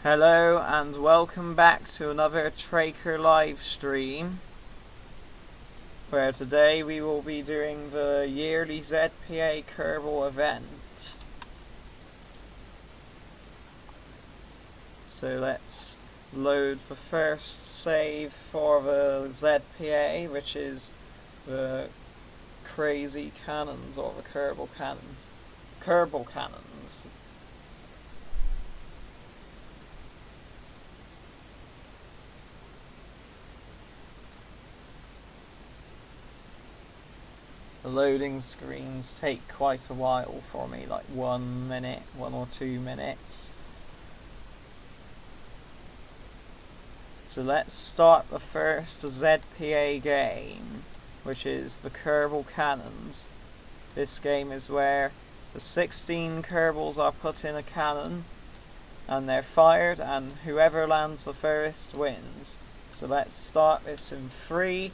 Hello and welcome back to another Tracker live stream, where today we will be doing the Yearly ZPA Kerbal Event. So let's load the first save for the ZPA, which is the crazy cannons, or the Kerbal Cannons. Kerbal Kannons. The loading screens take quite a while for me, like 1 minute, 1 or 2 minutes. So let's start the first ZPA game, which is the Kerbal Kannons. This game is where the 16 Kerbals are put in a cannon, and they're fired, and whoever lands the furthest wins. So let's start this in 3,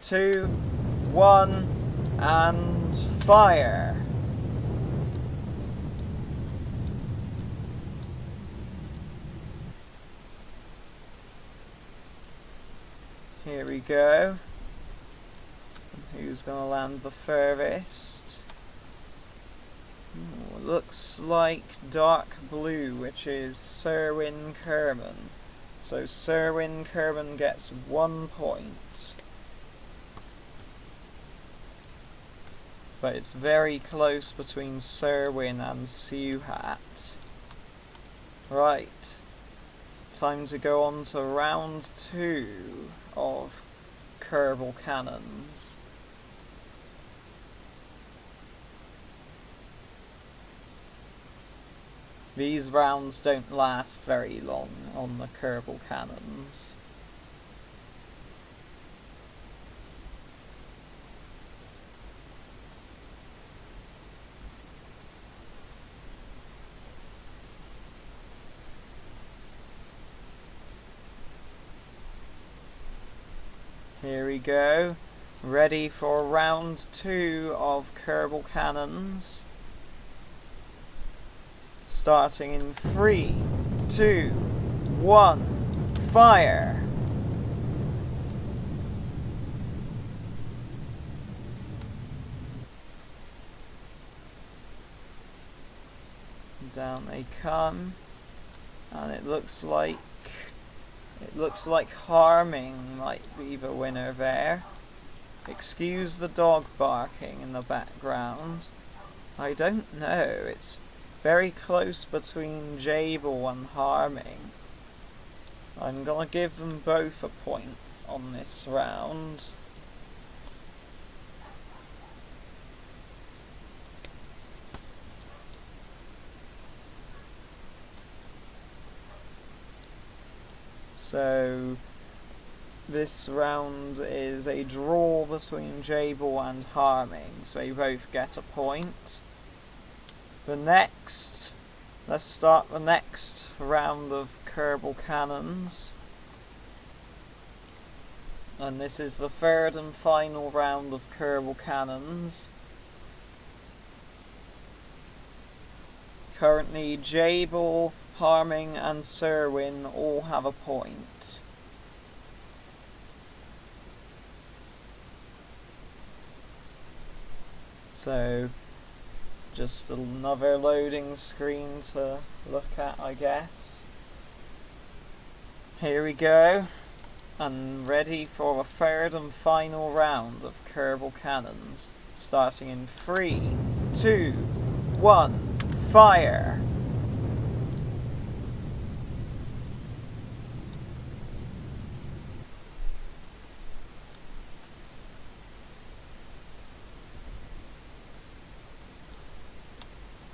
2, 1... and fire! Here we go. Who's gonna land the furthest? Ooh, looks like dark blue, which is Serwin Kerman. So Serwin Kerman gets 1 point. But it's very close between Serwin and Suhat. Right. Time to go on to round 2 of Kerbal Kannons. These rounds don't last very long on the Kerbal Kannons. Here we go, ready for round 2 of Kerbal Kannons. Starting in 3, 2, 1, fire! Down they come, and it looks like Harming might be the winner there. Excuse the dog barking in the background. I don't know, it's very close between Jabal and Harming. I'm gonna give them both a point on this round. So this round is a draw between Jabal and Harming, so they both get a point. Let's start the next round of Kerbal Kannons. And this is the third and final round of Kerbal Kannons. Currently Jabal, Harming and Serwin all have a point. So, just another loading screen to look at, I guess. Here we go, and ready for the third and final round of Kerbal Kannons. Starting in 3, 2, 1, fire!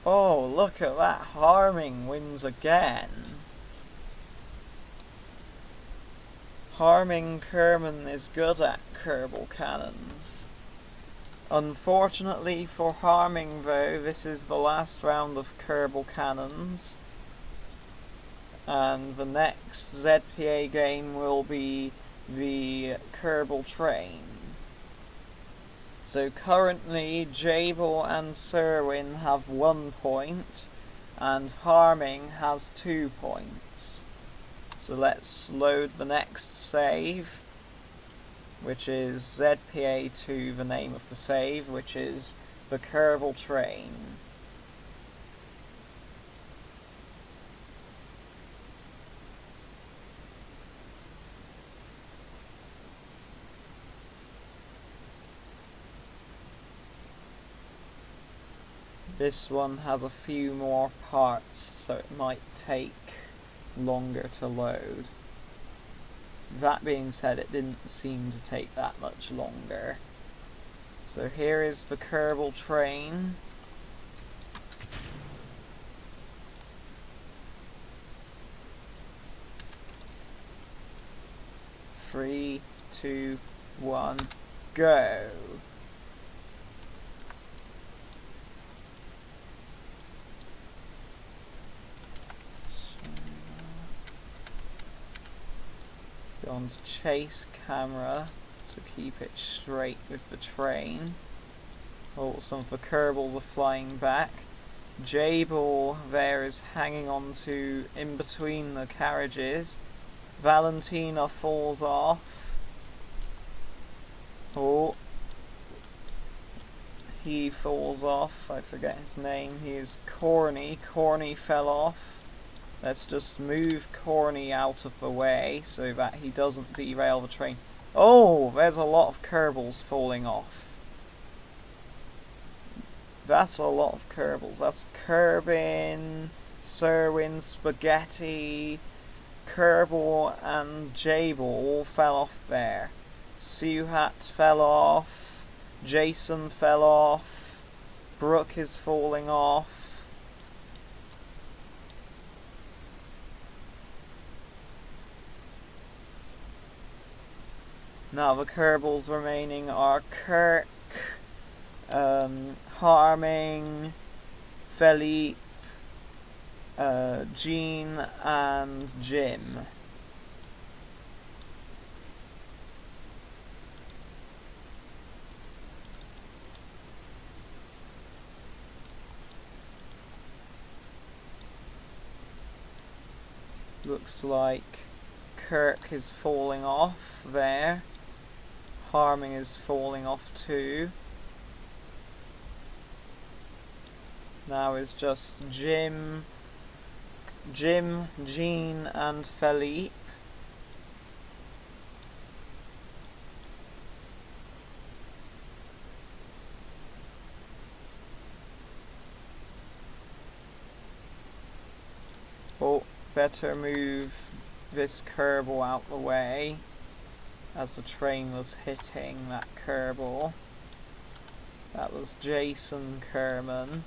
Oh, look at that, Harming wins again. Harming Kerman is good at Kerbal Kannons. Unfortunately for Harming though, this is the last round of Kerbal Kannons. And the next ZPA game will be the Kerbal Train. So currently Jabal and Serwin have 1 point, and Harming has 2 points. So let's load the next save, which is ZPA2, the name of the save, which is the Kerbal Train. This one has a few more parts, so it might take longer to load. That being said, it didn't seem to take that much longer. So here is the Kerbal Train. Three, two, one, go! Go on to chase camera to keep it straight with the train. Oh, some of the Kerbals are flying back. J-Ball there is hanging on to in between the carriages. Valentina falls off. Oh, he falls off. I forget his name. He is Corny. Corny fell off. Let's just move Corny out of the way so that he doesn't derail the train. Oh, there's a lot of Kerbals falling off. That's a lot of Kerbals. That's Kerbin, Serwin, Spaghetti, Kerbal and J-Ball all fell off there. Suhat fell off. Jason fell off. Brooke is falling off. Now the Kerbals remaining are Kirk, Harming, Philippe, Jean and Jim. Looks like Kirk is falling off there. Harming is falling off too. Now it's just Jim, Jean and Philippe. Oh, better move this Kerbal out the way as the train was hitting that Kerbal. That was Jason Kerman.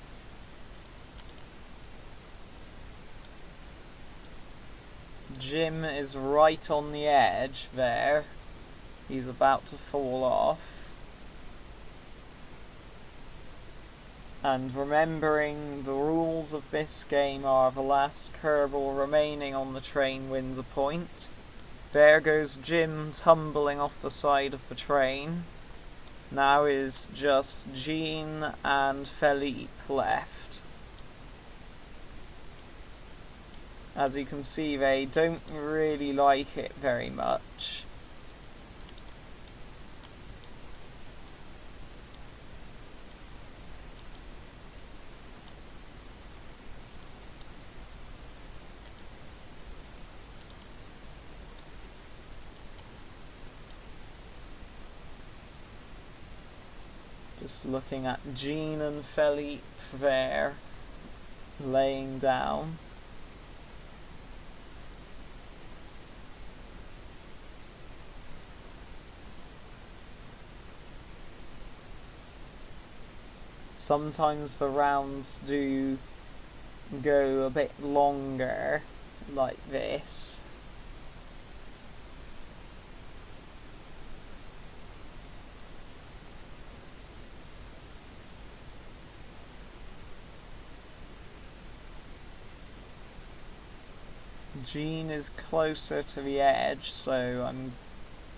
Jim is right on the edge there. He's about to fall off. And remembering the rules of this game are the last Kerbal remaining on the train wins a point. There goes Jim tumbling off the side of the train. Now is just Jean and Philippe left. As you can see, they don't really like it very much. Just looking at Jean and Philippe there, laying down. Sometimes the rounds do go a bit longer, like this. Jean is closer to the edge, so I'm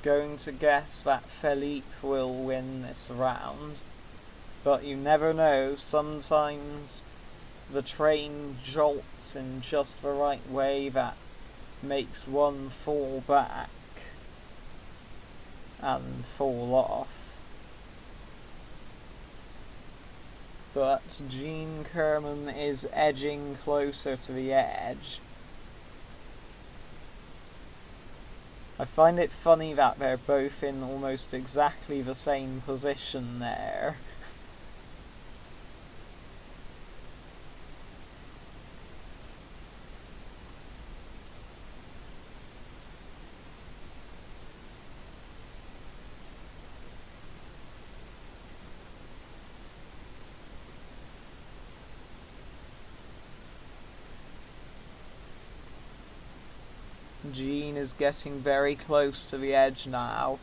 going to guess that Philippe will win this round. But you never know, sometimes the train jolts in just the right way that makes one fall back and fall off. But Gene Kerman is edging closer to the edge. I find it funny that they're both in almost exactly the same position there. Gene is getting very close to the edge now.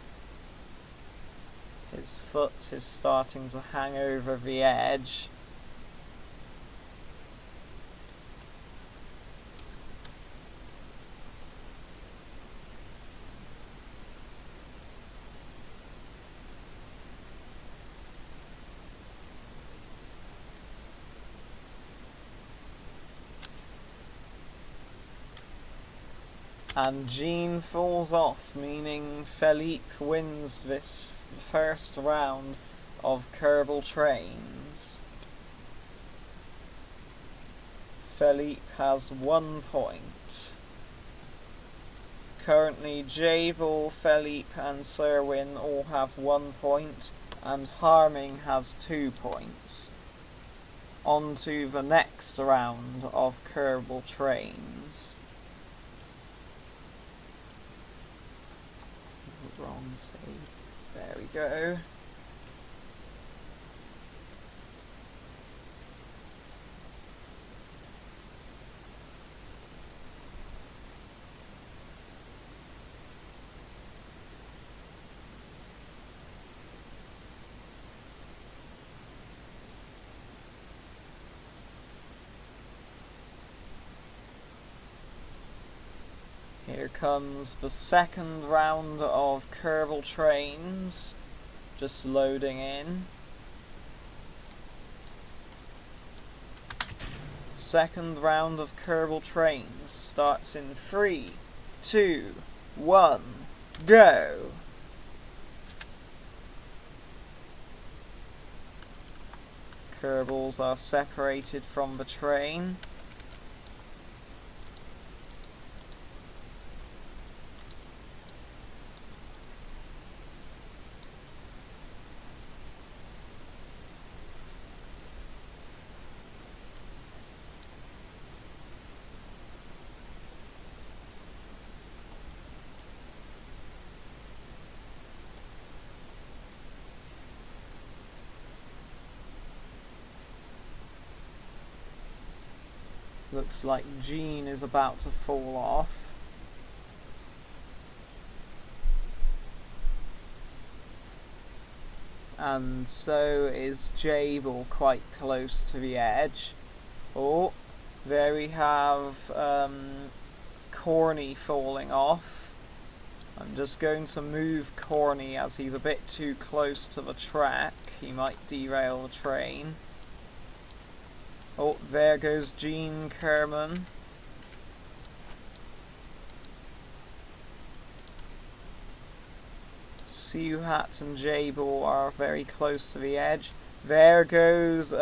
His foot is starting to hang over the edge. And Gene falls off, meaning Philippe wins this first round of Kerbal Trains. Philippe has 1 point. Currently Jabel, Philippe and Serwin all have 1 point, and Harming has 2 points. On to the next round of Kerbal Trains. Wrong save. There we go. Here comes the second round of Kerbal Trains, just loading in. Second round of Kerbal Trains starts in 3, 2, 1, go! Kerbals are separated from the train. Looks like Gene is about to fall off. And so is Jabel, quite close to the edge. Oh, there we have Corny falling off. I'm just going to move Corny as he's a bit too close to the track. He might derail the train. Oh, there goes Gene Kerman. Suhat and Jabel are very close to the edge. There goes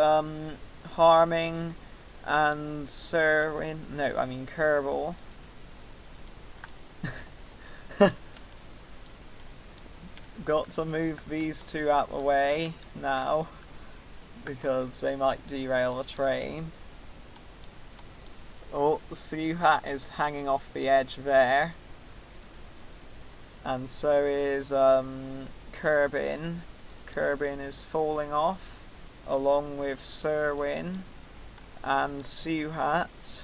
Harming and Serwin. No, I mean Kerbal. Got to move these two out the way now, because they might derail the train. Oh, Suhat is hanging off the edge there. And so is Kerbin. Kerbin is falling off, along with Serwin and Suhat.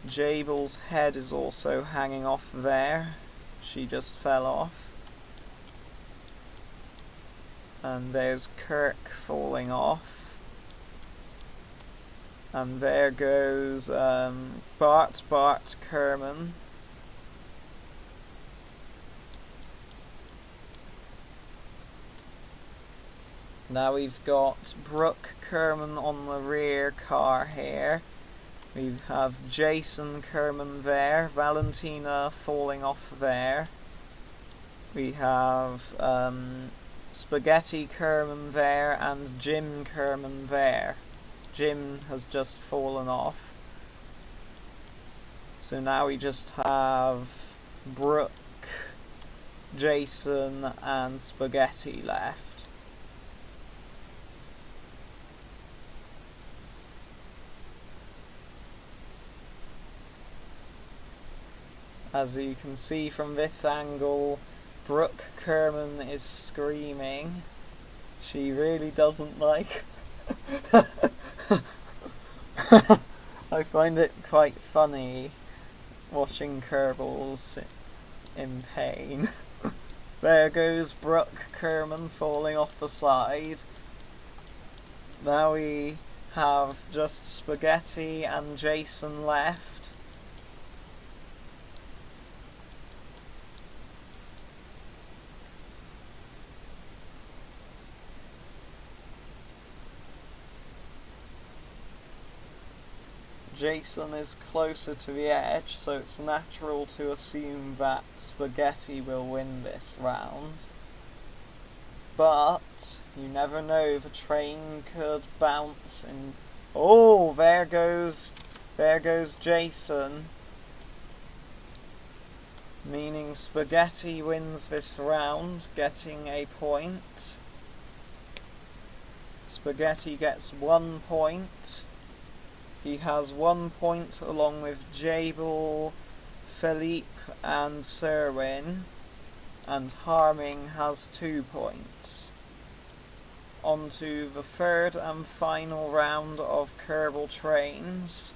Jabel's head is also hanging off there. She just fell off. And there's Kirk falling off. And there goes Bart Kerman. Now we've got Brooke Kerman on the rear car here. We have Jason Kerman there, Valentina falling off there. We have Spaghetti Kerman there and Jim Kerman there. Jim has just fallen off. So now we just have Brooke, Jason and Spaghetti left. As you can see from this angle, Brooke Kerman is screaming. She really doesn't like... I find it quite funny watching Kerbals in pain. There goes Brooke Kerman falling off the side. Now we have just Spaghetti and Jason left. Jason is closer to the edge, so it's natural to assume that Spaghetti will win this round. But you never know, the train could bounce and... Oh, there goes Jason. Meaning Spaghetti wins this round, getting a point. Spaghetti gets 1 point. He has 1 point along with Jabel, Philippe and Serwin, and Harming has 2 points. On to the third and final round of Kerbal Trains.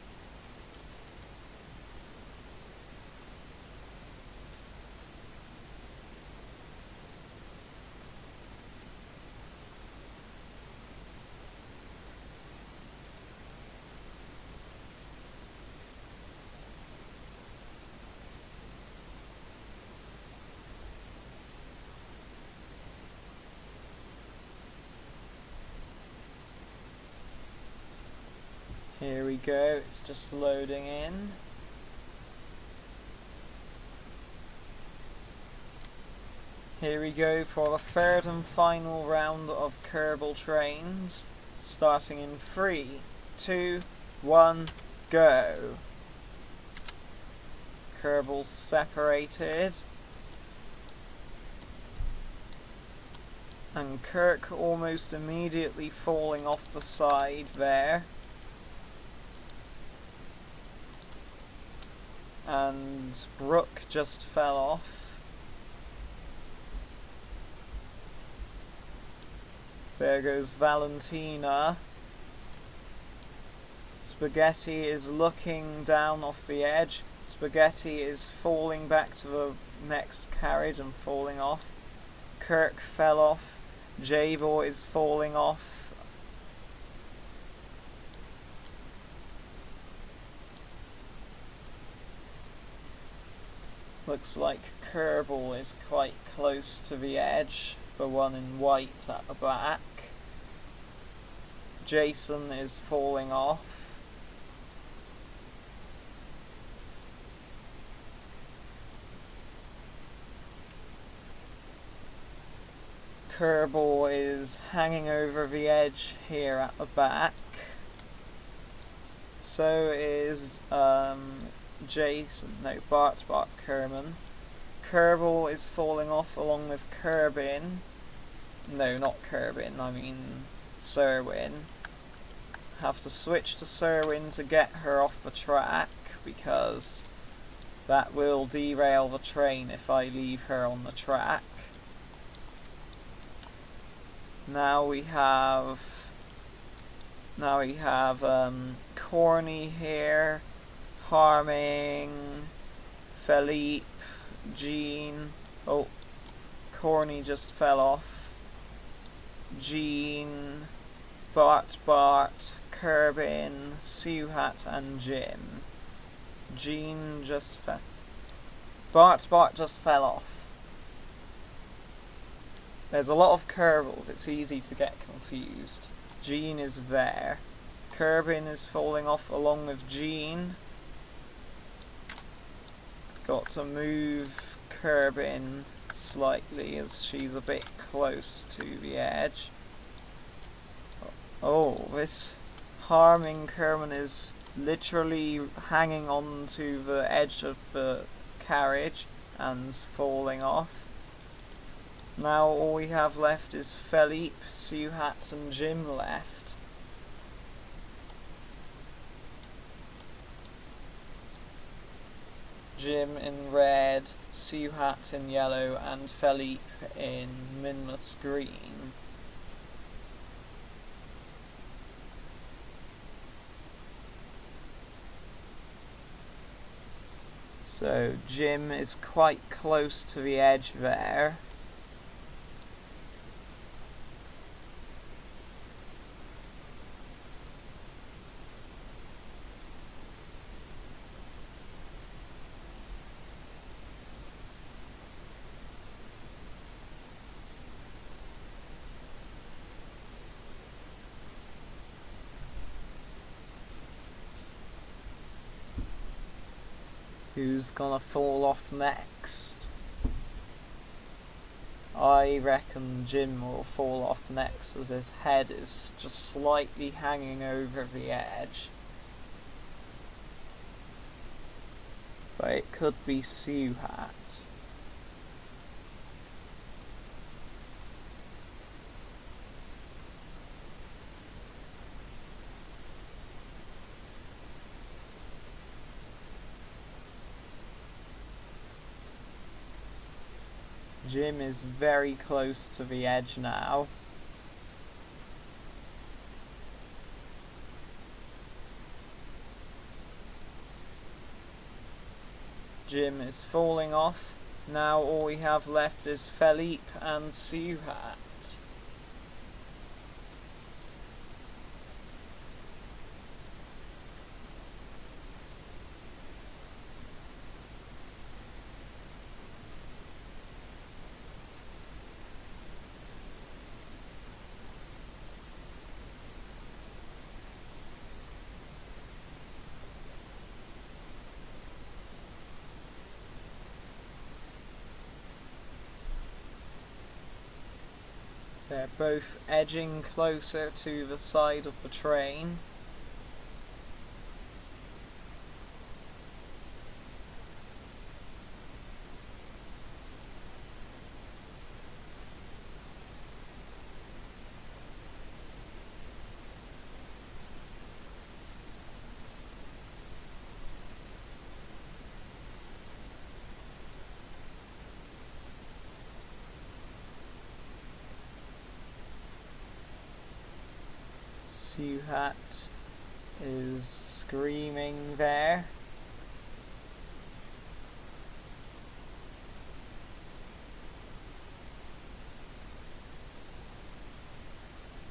Here we go, it's just loading in. Here we go for the third and final round of Kerbal Trains, starting in 3, 2, 1, go. Kerbals separated. And Kirk almost immediately falling off the side there. And Brooke just fell off. There goes Valentina. Spaghetti is looking down off the edge. Spaghetti is falling back to the next carriage and falling off. Kirk fell off. Jabel is falling off. Looks like Kerbal is quite close to the edge, the one in white at the back. Jason is falling off. Kerbal is hanging over the edge here at the back. So is Bart Kerman. Kerbal is falling off along with Kerbin. No, not Kerbin, I mean Serwin. Have to switch to Serwin to get her off the track, because that will derail the train if I leave her on the track. Now we have Corny here, Harming, Philippe, Jean. Oh, Corny just fell off. Jean, Bart, Kerbin, Suhat and Jim. Jean just fell. Bart just fell off. There's a lot of Kerbals, it's easy to get confused. Jean is there. Kerbin is falling off along with Jean. Got to move Kerbin slightly as she's a bit close to the edge. Oh, this harming Kerbin is literally hanging on to the edge of the carriage and falling off. Now all we have left is Philippe, Suhat and Jim left. Jim in red, Suhat in yellow and Philippe in Minmus green. So Jim is quite close to the edge there. Who's gonna fall off next? I reckon Jim will fall off next as his head is just slightly hanging over the edge. But it could be Suhat. Jim is very close to the edge now. Jim is falling off. Now all we have left is Philippe and Suhat. They're both edging closer to the side of the train. Suhat is screaming there.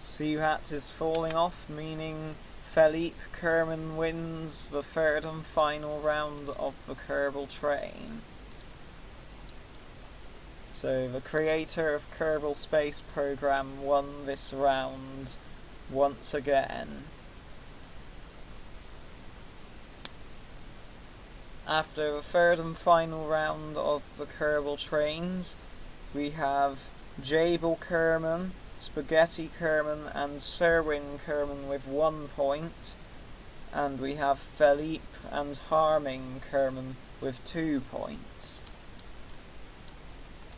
Suhat is falling off, meaning Philippe Kerman wins the third and final round of the Kerbal Train. So the creator of Kerbal Space Program won this round once again. After the third and final round of the Kerbal Trains, we have Jabal Kerman, Spaghetti Kerman and Serwin Kerman with 1 point, and we have Philippe and Harming Kerman with 2 points.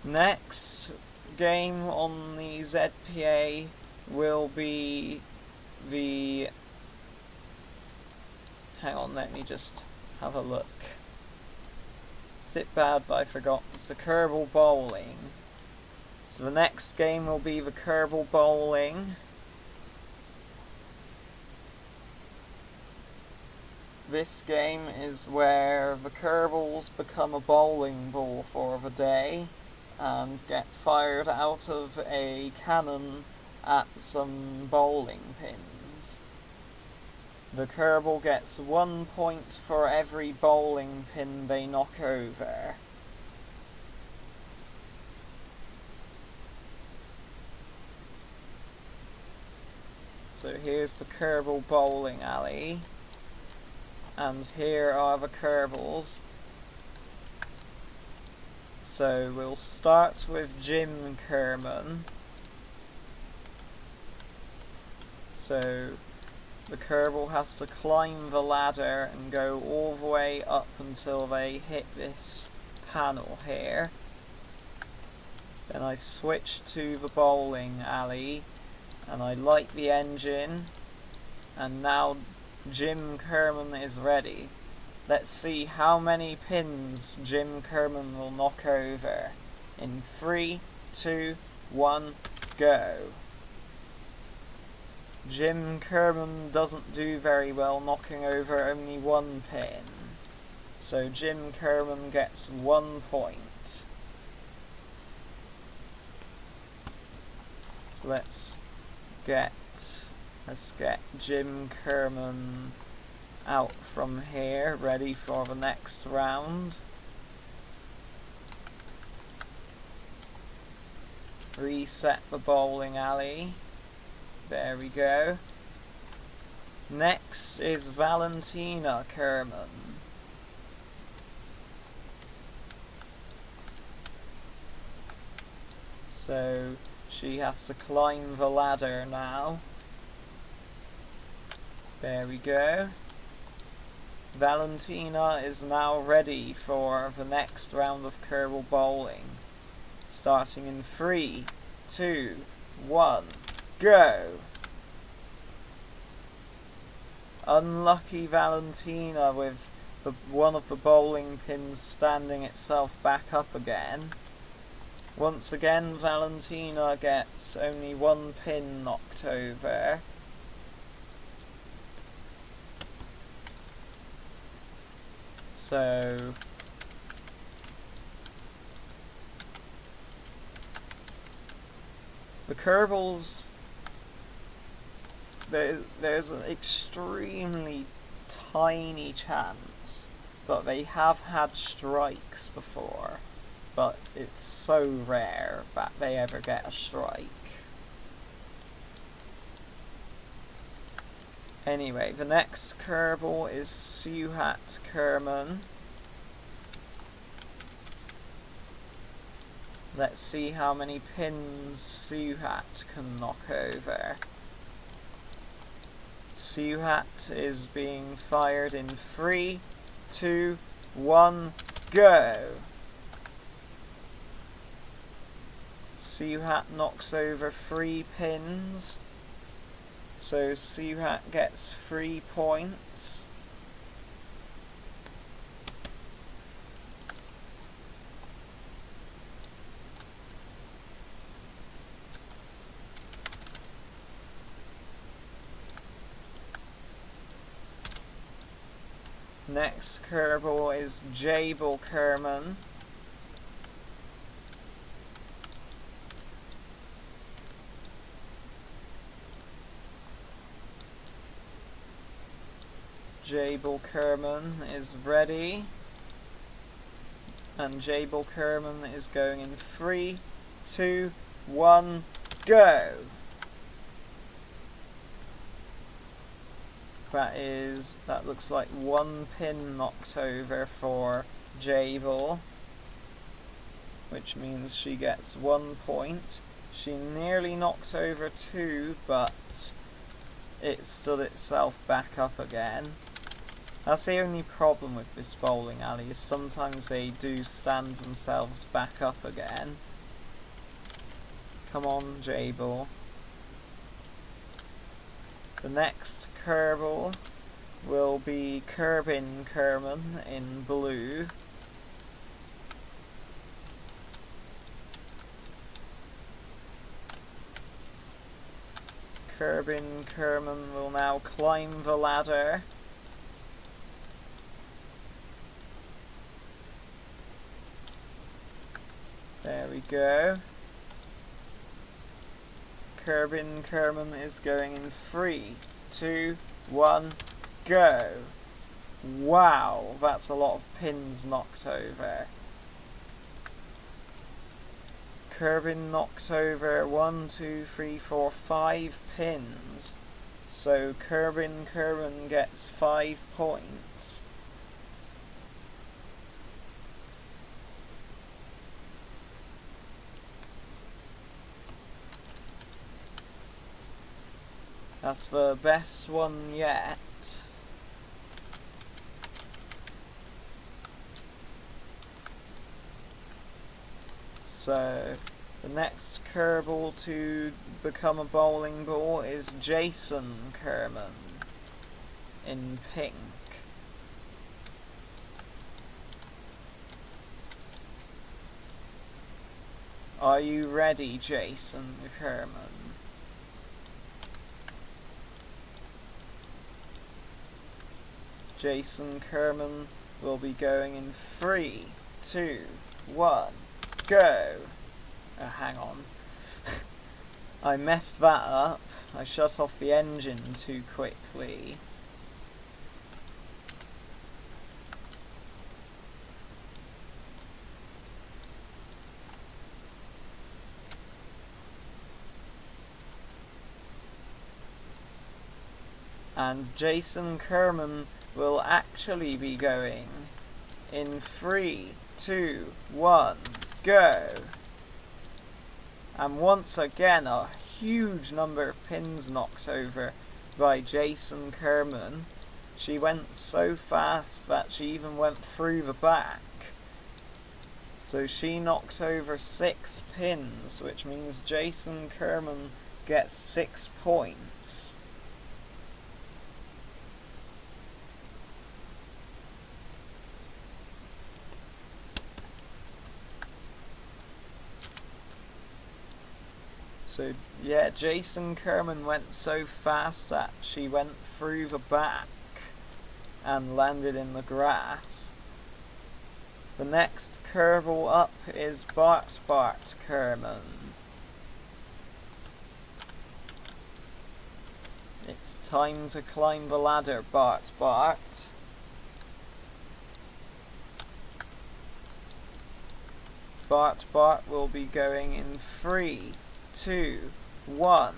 Next game on the ZPA will be the... hang on, let me just have a look. Is it bad that I forgot? It's the Kerbal Bowling. So the next game will be the Kerbal Bowling. This game is where the Kerbals become a bowling ball for the day and get fired out of a cannon at some bowling pins. The Kerbal gets 1 point for every bowling pin they knock over. So here's the Kerbal Bowling alley, and here are the Kerbals. So we'll start with Jim Kerman. So the Kerbal has to climb the ladder and go all the way up until they hit this panel here. Then I switch to the bowling alley and I light the engine, and now Jim Kerman is ready. Let's see how many pins Jim Kerman will knock over. In 3, 2, 1, go. Jim Kerman doesn't do very well, knocking over only 1 pin. So Jim Kerman gets 1 point. So let's get Jim Kerman out from here, ready for the next round. Reset the bowling alley. There we go. Next is Valentina Kerman. So she has to climb the ladder now. There we go. Valentina is now ready for the next round of Kerbal Bowling. Starting in 3, 2, 1, go! Unlucky Valentina with one of the bowling pins standing itself back up again. Once again, Valentina gets only 1 pin knocked over. So the Kerbals, there's an extremely tiny chance, but they have had strikes before, but it's so rare that they ever get a strike. Anyway, the next Kerbal is Suhat Kerman. Let's see how many pins Suhat can knock over. Suhat is being fired in 3, 2, 1, go! Suhat knocks over 3 pins. So Suhat gets 3 points. Next Kerbal is Kerbal Kerman. Kerbal Kerman is ready, and Kerbal Kerman is going in 3, 2, 1, go! That looks like 1 pin knocked over for Kerbal, which means she gets 1 point. She nearly knocked over 2, but it stood itself back up again. That's the only problem with this bowling alley, is sometimes they do stand themselves back up again. Come on, Kerbal. The next Kerbal will be Kerbal Kerman in blue. Kerbal Kerman will now climb the ladder. There we go. Kerbal Kerman is going in 3, 2, 1, go! Wow, that's a lot of pins knocked over. Kerbal knocked over 1, 2, 3, 4, 5 pins. So Kerman gets 5 points. That's the best one yet. So the next Kerbal to become a bowling ball is Jason Kerman in pink. Are you ready, Jason Kerman? Jason Kerman will be going in 3, 2, 1, go! Hang on. I messed that up. I shut off the engine too quickly. And Jason Kerman will actually be going in 3, 2, 1, go! And once again, a huge number of pins knocked over by Jason Kerman. She went so fast that she even went through the back. So she knocked over 6 pins, which means Jason Kerman gets 6 points. So yeah, Jason Kerman went so fast that she went through the back and landed in the grass. The next Kerbal up is Bart Kerman. It's time to climb the ladder, Bart. Bart will be going in 3, 2, 1,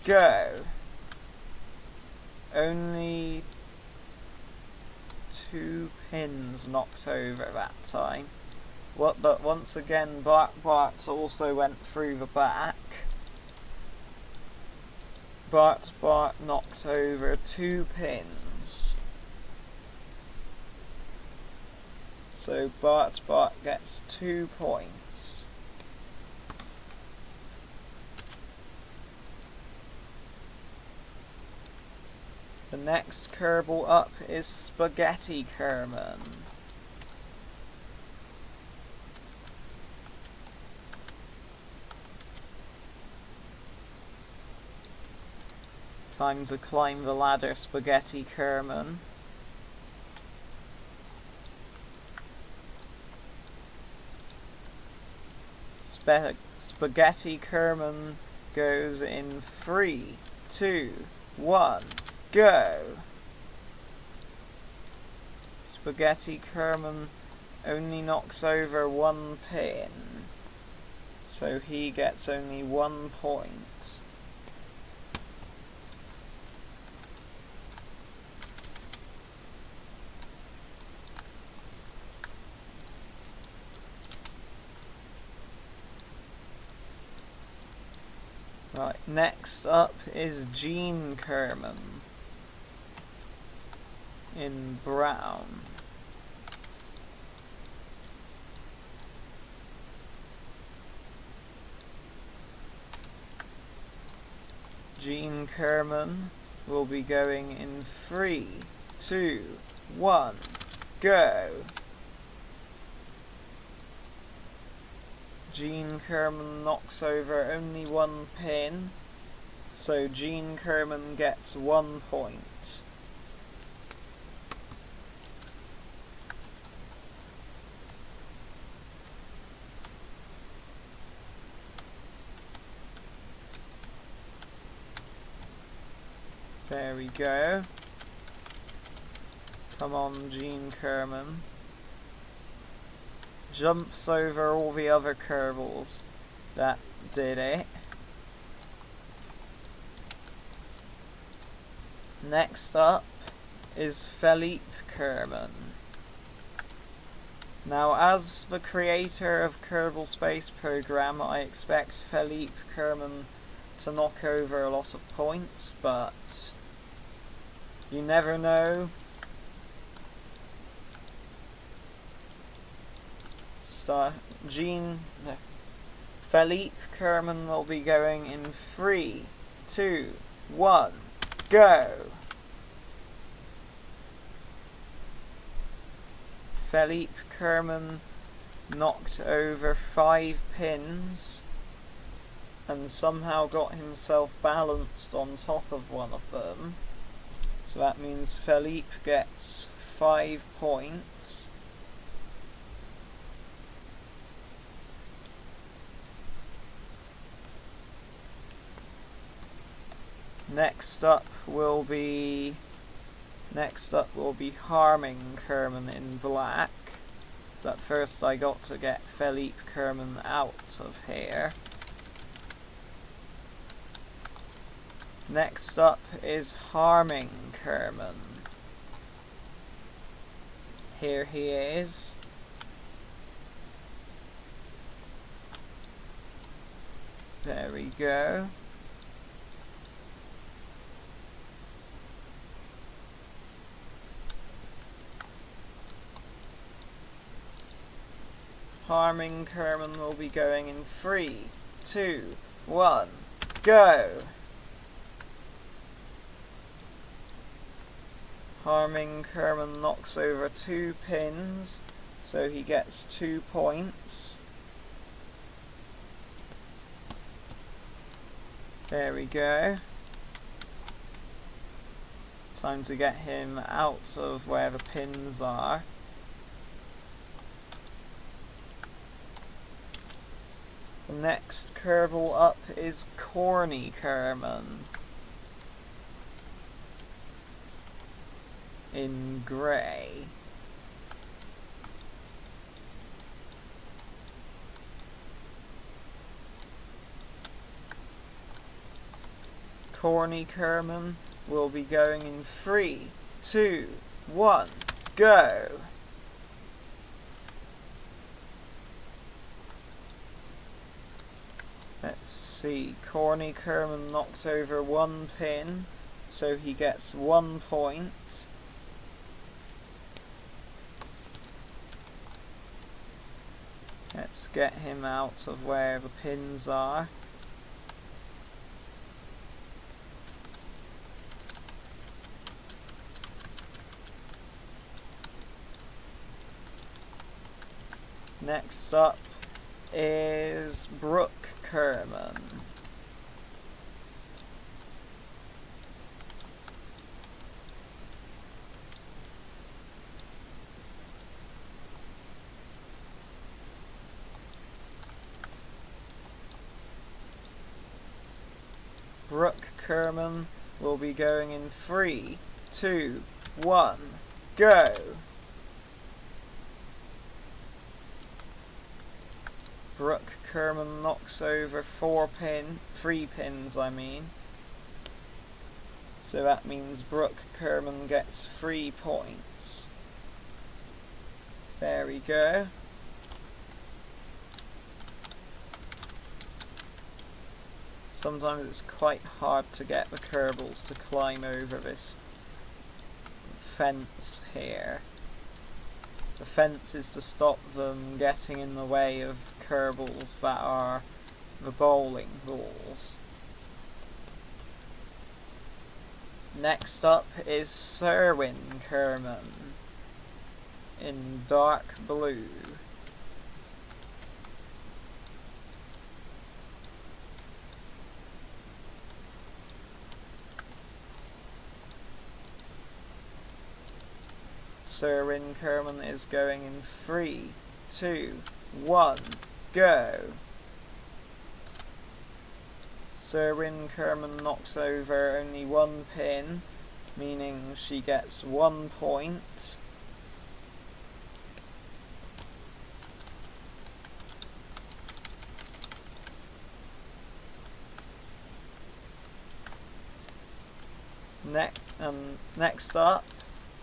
go! Only 2 pins knocked over that time. But once again, Bart also went through the back. Bart knocked over 2 pins. So Bart gets 2 points. The next Kerbal up is Spaghetti Kerman. Time to climb the ladder, Spaghetti Kerman. Spaghetti Kerman goes in 3, 2, 1, go! Spaghetti Kerman only knocks over 1 pin, so he gets only 1 point. Right, next up is Gene Kerman in brown. Gene Kerman will be going in 3, 2, 1, go! Gene Kerman knocks over only 1 pin, so Gene Kerman gets 1 point. There we go. Come on, Gene Kerman. Jumps over all the other Kerbals that did it. Next up is Philippe Kerman. Now, as the creator of Kerbal Space Program, I expect Philippe Kerman to knock over a lot of points, but you never know. Philippe Kerman will be going in 3, 2, 1, go! Philippe Kerman knocked over 5 pins and somehow got himself balanced on top of one of them. So that means Philippe gets 5 points. Next up will be Harming Kerman in black. But first I got to get Philippe Kerman out of here. Next up is Harming Kerman. Here he is. There we go. Harming Kerman will be going in 3, 2, 1, go! Harming Kerman knocks over 2 pins, so he gets 2 points. There we go. Time to get him out of where the pins are. The next Kerbal up is Corny Kerman in grey. Corny Kerman will be going in 3, 2, 1, go! Let's see, Corny Kerman knocked over 1 pin, so he gets 1 point. Let's get him out of where the pins are. Next up is Brooke Kerman. Brooke Kerman will be going in 3, 2, 1, go! Brooke Kerman knocks over 3 pins, I mean. So that means Brooke Kerman gets 3 points. There we go. Sometimes it's quite hard to get the Kerbals to climb over this fence here. The fence is to stop them getting in the way of Kerbals that are the bowling balls. Next up is Serwin Kerman in dark blue. Serwin Kerman is going in 3, 2, 1, go! Serwin Kerman knocks over only 1 pin, meaning she gets 1 point. Next up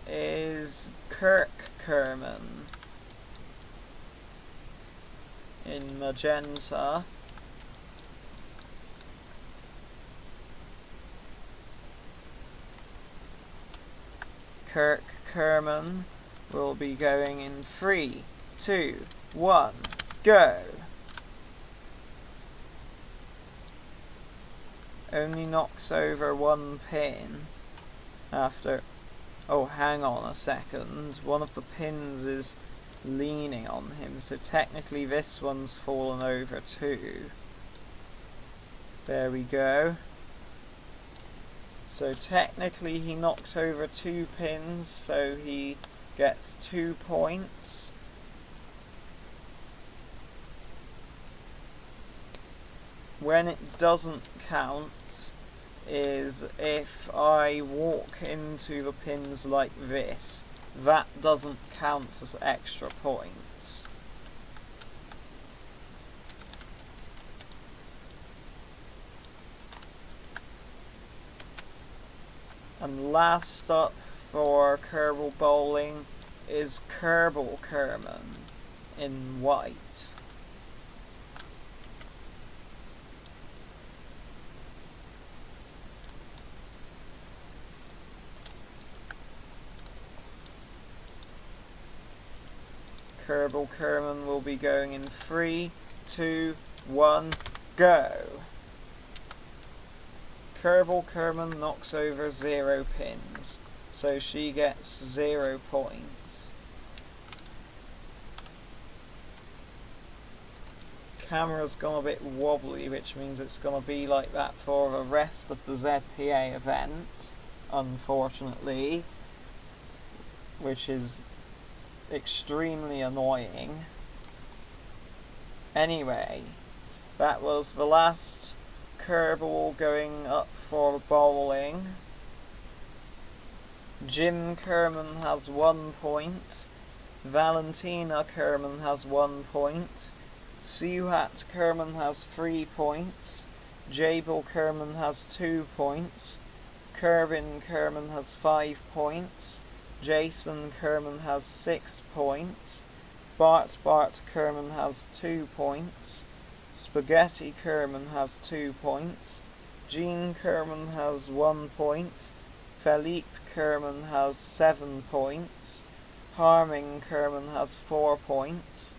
is Kerman in magenta. Kerman will be going in 3, 2, 1, go! Only knocks over 1 pin after... Oh, hang on a second. One of the pins is leaning on him, so technically this one's fallen over too. There we go. So technically he knocked over 2 pins, so he gets 2 points. When it doesn't count is if I walk into the pins like this. That doesn't count as extra points. And last up for Kerbal Bowling is Kerbal Kannons in white. Kerbal Kannons will be going in 3, 2, 1, go! Kerbal Kannons knocks over 0 pins, so she gets 0 points. Camera's gone a bit wobbly, which means it's gonna be like that for the rest of the ZPA event, unfortunately, which is extremely annoying. Anyway, that was the last Kerbal going up for bowling. Jim Kerman has 1 point, Valentina Kerman has 1 point, Suhat Kerman has 3 points, Jabal Kerman has 2 points, Kervin Kerman has 5 points, Jason Kerman has 6 points, Bart Kerman has 2 points, Spaghetti Kerman has 2 points, Gene Kerman has 1 point, Philippe Kerman has 7 points, Harming Kerman has 4 points,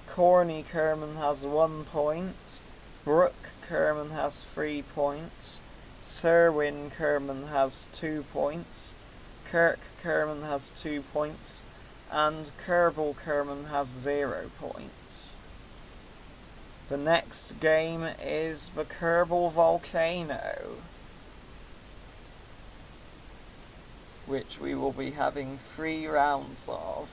Corny Kerman has 1 point, Brooke Kerman has 3 points, Serwin Kerman has 2 points, Kirk Kerman has 2 points, and Kerbal Kerman has 0 points. The next game is the Kerbal Volcano, which we will be having 3 rounds of.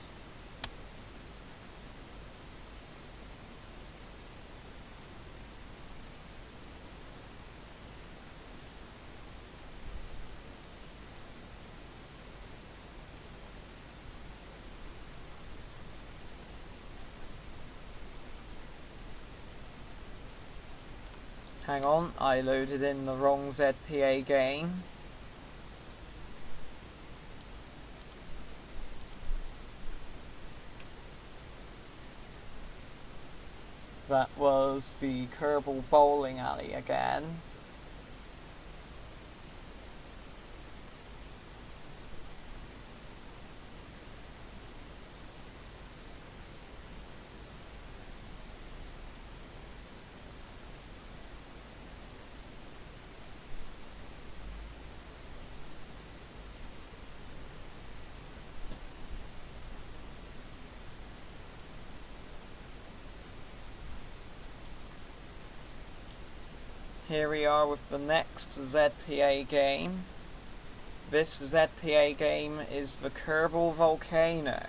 Hang on, I loaded in the wrong ZPA game. That was the Kerbal Bowling Alley again. Here we are with the next ZPA game. This ZPA game is the Kerbal Volcano.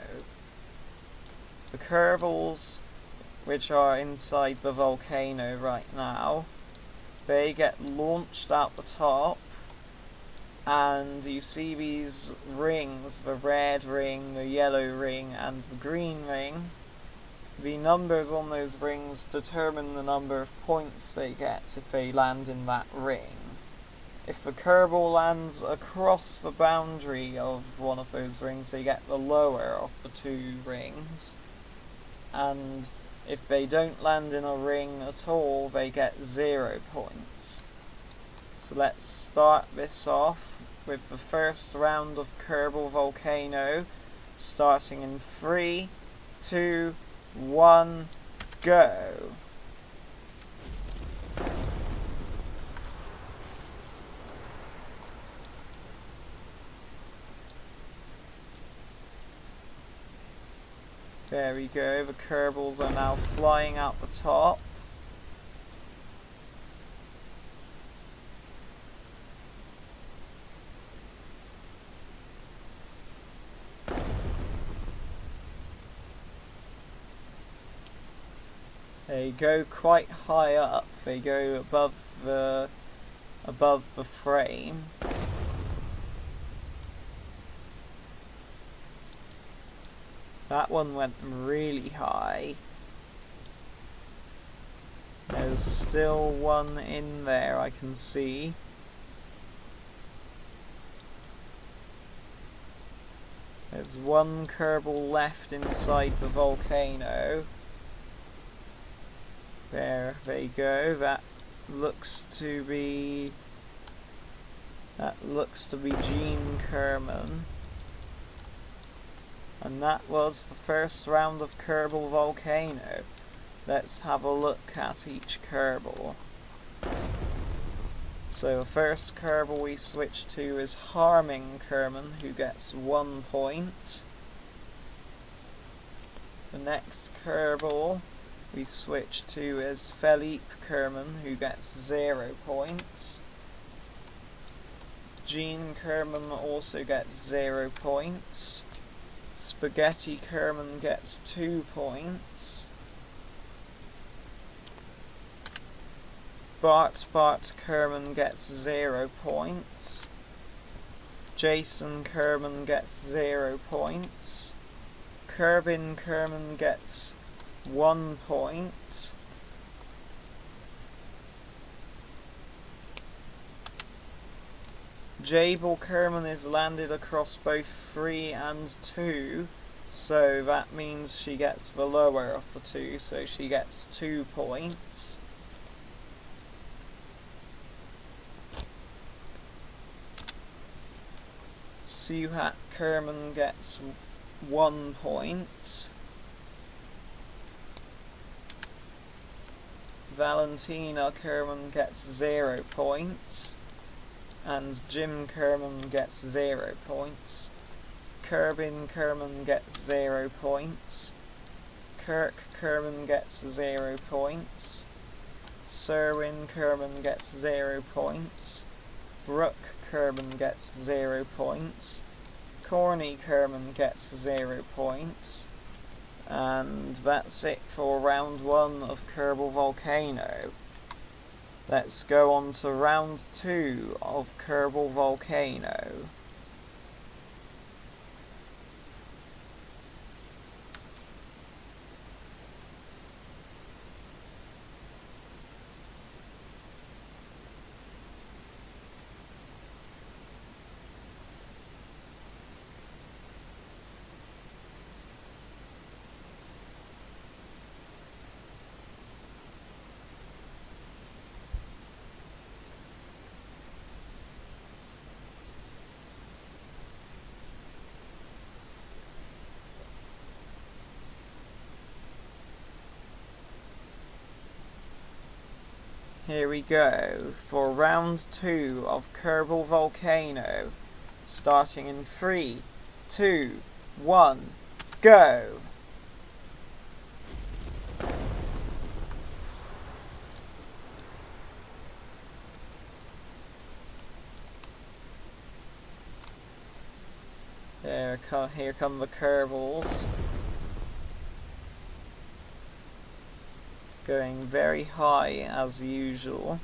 The Kerbals, which are inside the volcano right now, they get launched out the top, and you see these rings, the red ring, the yellow ring, and the green ring. The numbers on those rings determine the number of points they get if they land in that ring. if the Kerbal lands across the boundary of one of those rings, they get the lower of the two rings. And if they don't land in a ring at all, they get 0 points. So let's start this off with the first round of Kerbal Volcano, starting in 3, 2, 1, go! There we go, the Kerbals are now flying out the top. They go quite high up, they go above the frame. That one went really high. There's still one in there, I can see. There's one Kerbal left inside the volcano. There they go. That looks to be Gene Kerman. And that was the first round of Kerbal Volcano. Let's have a look at each Kerbal. So the first Kerbal we switch to is Harming Kerman, who gets 1 point. The next Kerbal we switch to is Philippe Kerman, who gets 0 points. Gene Kerman also gets 0 points. Spaghetti Kerman gets 2 points. Bart Kerman gets 0 points. Jason Kerman gets 0 points. Kerbin Kerman gets 1 point. Jabel Kerman is landed across both 3 and 2, so that means she gets the lower of the two, so she gets 2 points. Suhat Kerman gets 1 point. Valentina Kerman gets 0 points. And Jim Kerman gets 0 points. Kerbin Kerman gets 0 points. Kirk Kerman gets 0 points. Serwin Kerman gets 0 points. Brooke Kerman gets 0 points. Corny Kerman gets 0 points. And that's it for round 1 of Kerbal Volcano. Let's go on to round 2 of Kerbal Volcano. Here we go for round 2 of Kerbal Volcano, starting in 3, 2, 1, go! Here come the Kerbals. Going very high as usual.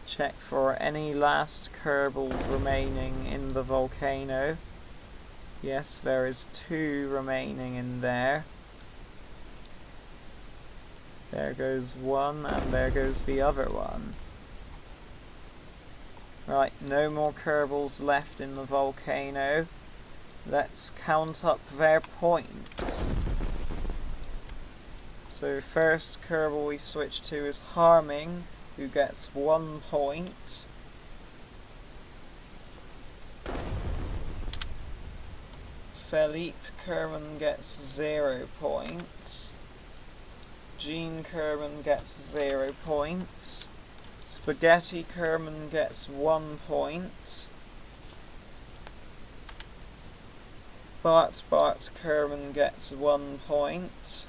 Check for any last Kerbals remaining in the volcano. Yes, there is 2 remaining in there. There goes one, and there goes the other one. Right, no more Kerbals left in the volcano. Let's count up their points. So first Kerbal we switch to is Harming, who gets 1 point. Philippe Kerman gets 0 points. Jean Kerman gets 0 points. Spaghetti Kerman gets 1 point. Bart Kerman gets 1 point.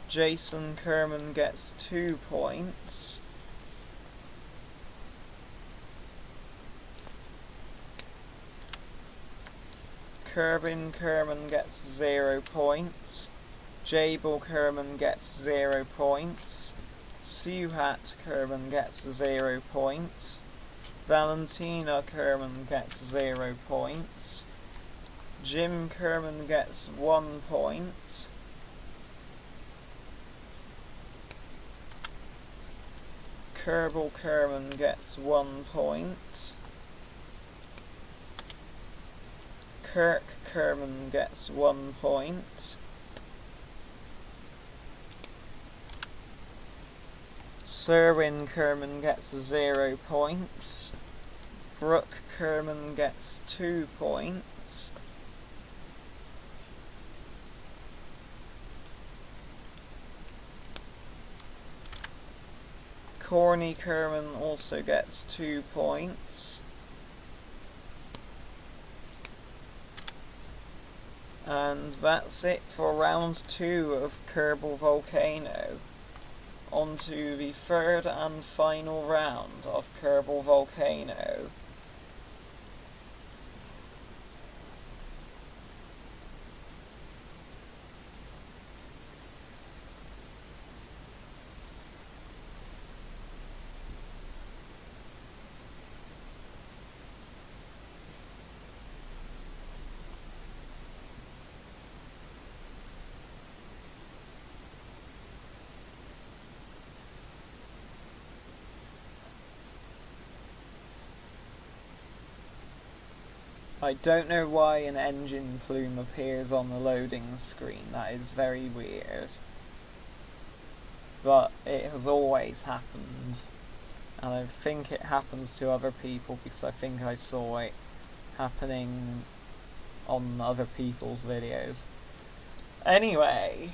Jason Kerman gets 2 points. Kerbin Kerman gets 0 points. Jabel Kerman gets 0 points. Suhat Kerman gets 0 points. Valentina Kerman gets 0 points. Jim Kerman gets 1 point. Kerbal Kerman gets 1 point. Kirk Kerman gets 1 point. Serwin Kerman gets 0 points. Brooke Kerman gets 2 points. Corny Kerman also gets 2 points. And that's it for round 2 of Kerbal Volcano. On to the 3rd and final round of Kerbal Volcano. I don't know why an engine plume appears on the loading screen. That is very weird. But it has always happened. And I think it happens to other people because I think I saw it happening on other people's videos. Anyway,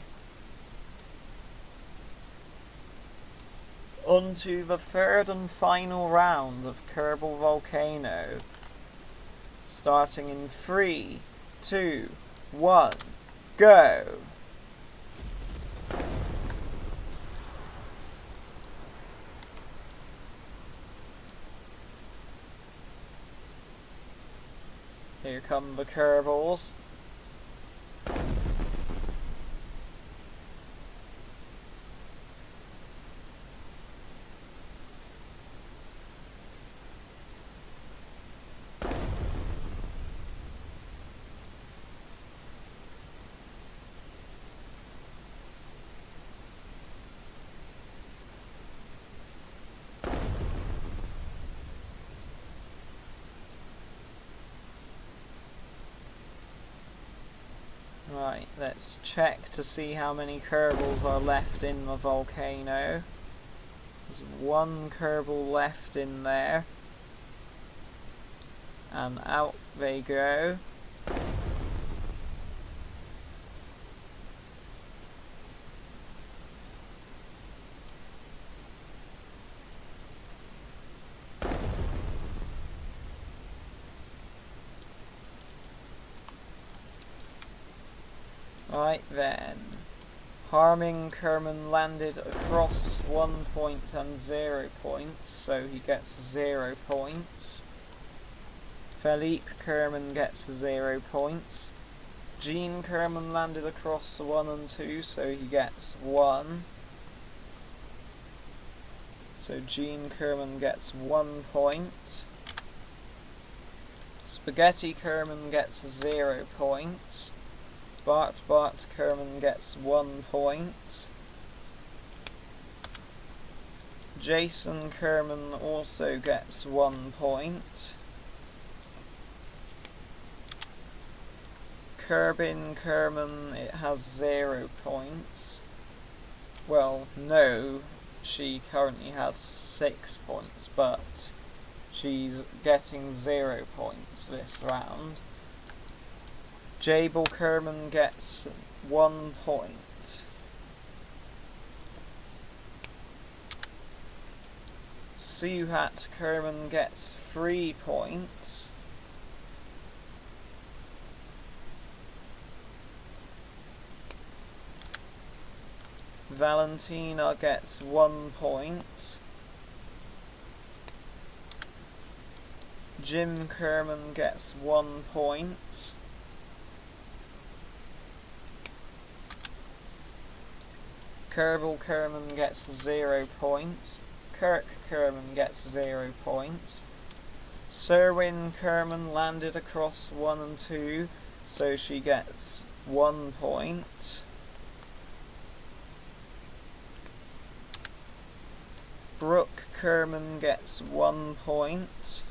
on to the 3rd and final round of Kerbal Volcano. Starting in 3, 2, 1, go! Here come the Kerbals. Right, let's check to see how many Kerbals are left in the volcano. There's 1 Kerbal left in there. And out they go. Right then, Harming Kerman landed across 1 point and 0 points, so he gets 0 points. Philippe Kerman gets 0 points. Jean Kerman landed across 1 and 2, so he gets 1. So Jean Kerman gets 1 point. Spaghetti Kerman gets 0 points. Bart Kerman gets 1 point. Jason Kerman also gets 1 point. Kerbin Kerman, it has 0 points. Well, no, she currently has 6 points, but she's getting 0 points this round. Jabel Kerman gets 1 point. Suhat Kerman gets 3 points. Valentina gets 1 point. Jim Kerman gets 1 point. Kerbal Kerman gets 0 points. Kirk Kerman gets 0 points. Serwin Kerman landed across 1 and 2, so she gets 1 point. Brooke Kerman gets 1 point.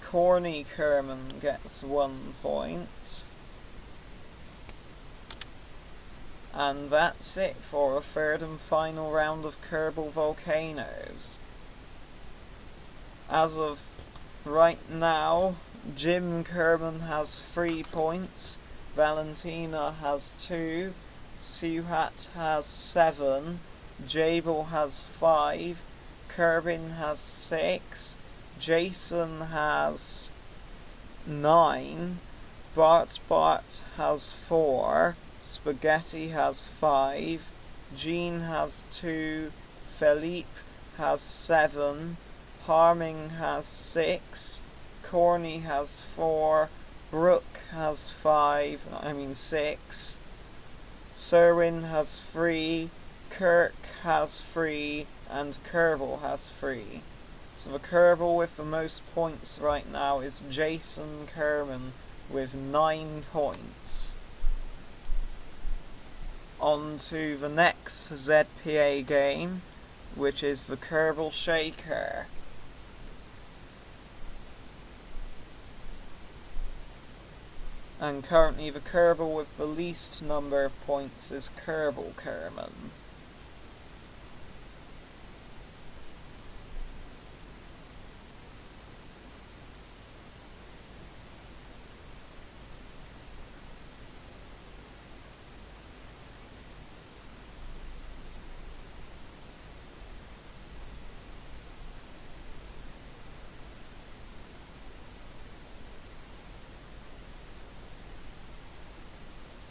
Corny Kerman gets 1 point. And that's it for a third and final round of Kerbal Volcanoes. As of right now, Jim Kerman has 3 points, Valentina has 2, Suhat has 7, Jabel has 5, Kerbin has 6, Jason has 9, Bart has 4, Spaghetti has 5, Jean has 2, Philippe has 7, Harming has 6, Corny has 4, Brooke has 6, Serwin has 3, Kirk has 3, and Kerbal has 3. So the Kerbal with the most points right now is Jason Kerman with 9 points. On to the next ZPA game, which is the Kerbal Shaker. And currently the Kerbal with the least number of points is Kerbal Kerman.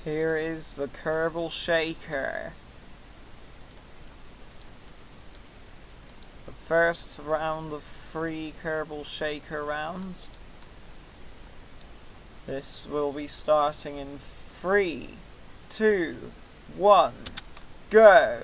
Here is the Kerbal Shaker. The first round of 3 Kerbal Shaker rounds. This will be starting in 3, 2, 1, go!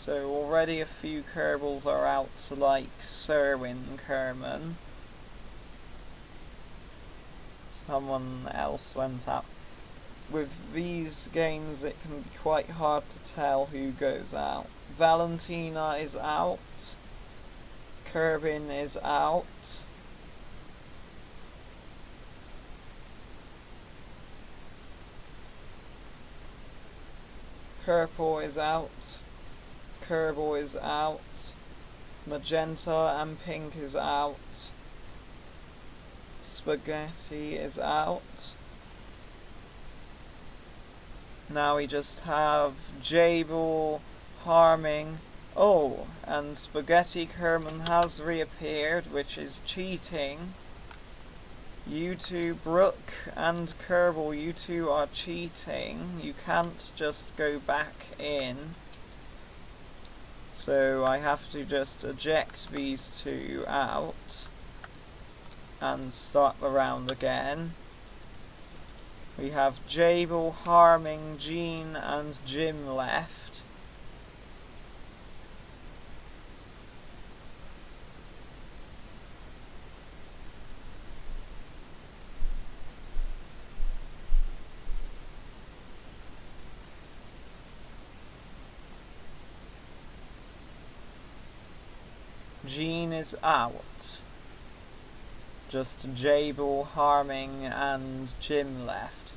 So already a few Kerbals are out, like Serwin Kerman. Someone else went out. With these games it can be quite hard to tell who goes out. Valentina is out. Kerbin is out. Purple is out. Kerbal is out. Magenta and pink is out. Spaghetti is out. Now we just have Jabel, Harming. Oh, and Spaghetti Kerman has reappeared, which is cheating. You two, Brooke and Kerbal, you two are cheating. You can't just go back in. So I have to just eject these two out and start the round again. We have Jabel, Harming, Jean and Jim left. Jean is out. Just Jabel, Harming and Jim left.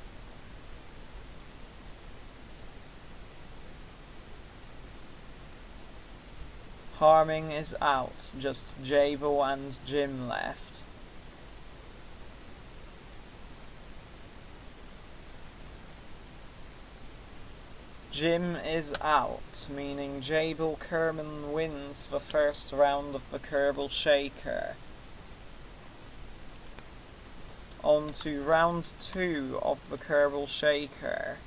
Harming is out. Just Jabel and Jim left. Jim is out, meaning Jabel Kerman wins the first round of the Kerbal Shaker. On to round 2 of the Kerbal Shaker.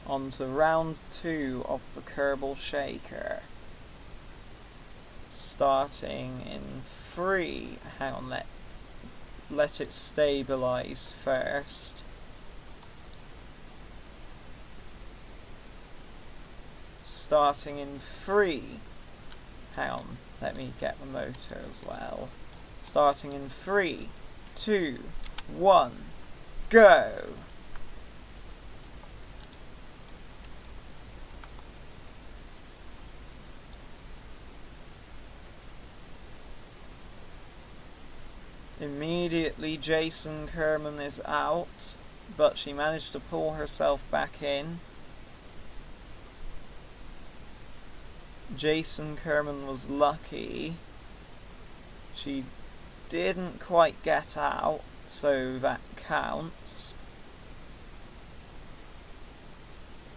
On to round 2 of the Kerbal Shaker. Starting in 3. Hang on, let it stabilize first. Starting in 3. Hang on, let me get the motor as well. Starting in 3, 2, 1, go! Immediately Jason Kerman is out, but she managed to pull herself back in. Jason Kerman was lucky. She didn't quite get out, so that counts.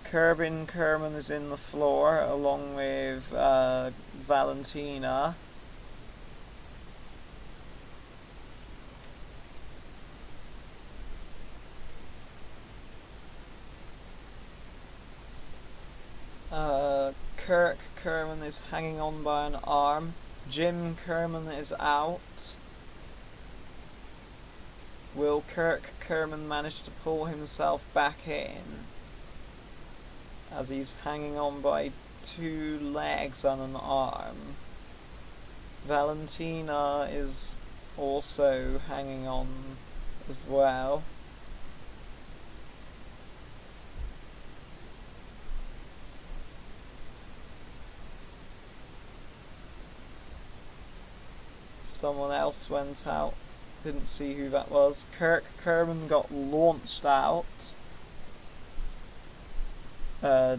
Kerbin Kerman is in the floor along with Valentina. Kirk Kerman is hanging on by an arm. Jim Kerman is out. Will Kirk Kerman manage to pull himself back in? As he's hanging on by 2 legs and an arm. Valentina is also hanging on as well. Someone else went out. Didn't see who that was. Kirk Kerman got launched out.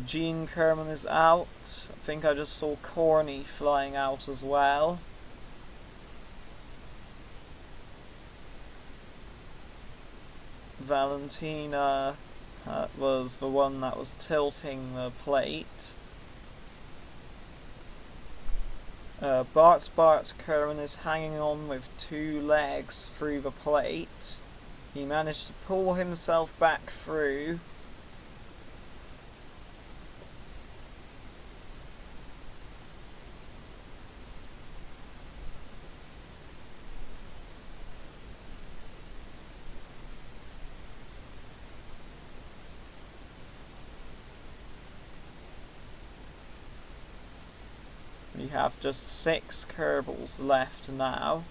Jean Kerman is out. I think I just saw Corny flying out as well. Valentina was the one that was tilting the plate. Bart Kerman is hanging on with 2 legs through the plate. He managed to pull himself back through. We have just 6 Kerbals left now.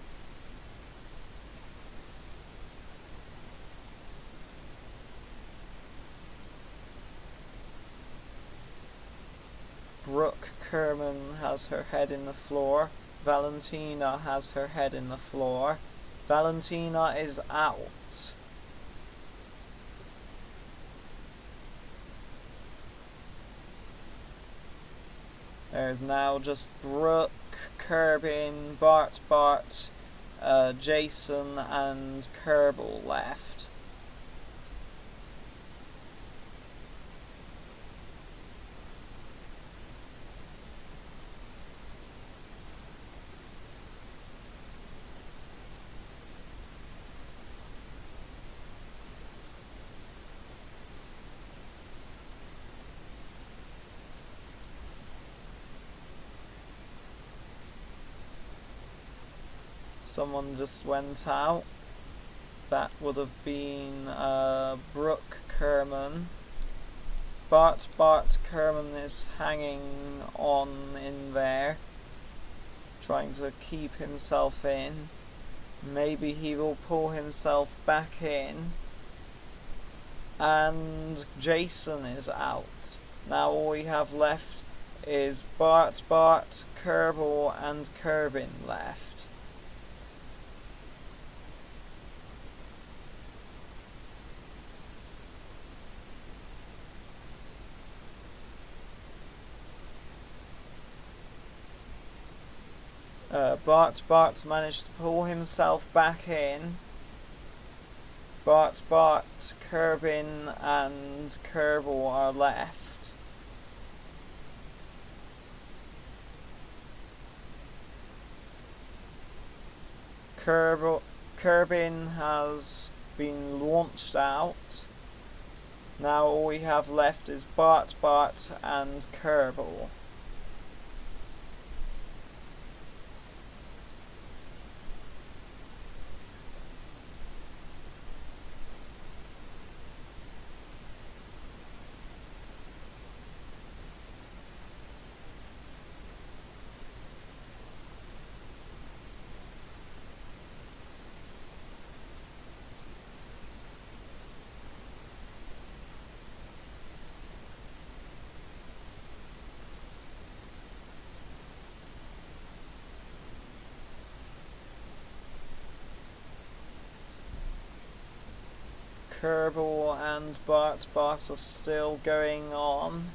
Brooke Kerman has her head in the floor. Valentina has her head in the floor. Valentina is out. There's now just Brooke, Kerbin, Bart, Jason and Kerbal left. Someone just went out. That would have been Brooke Kerman. Bart Kerman is hanging on in there, trying to keep himself in. Maybe he will pull himself back in. And Jason is out. Now all we have left is Bart, Kerbal and Kerbin left. Bart managed to pull himself back in. Bart, Kerbin and Kerbal are left. Kerbin has been launched out. Now all we have left is Bart and Kerbal. Kerbal and Bart are still going on.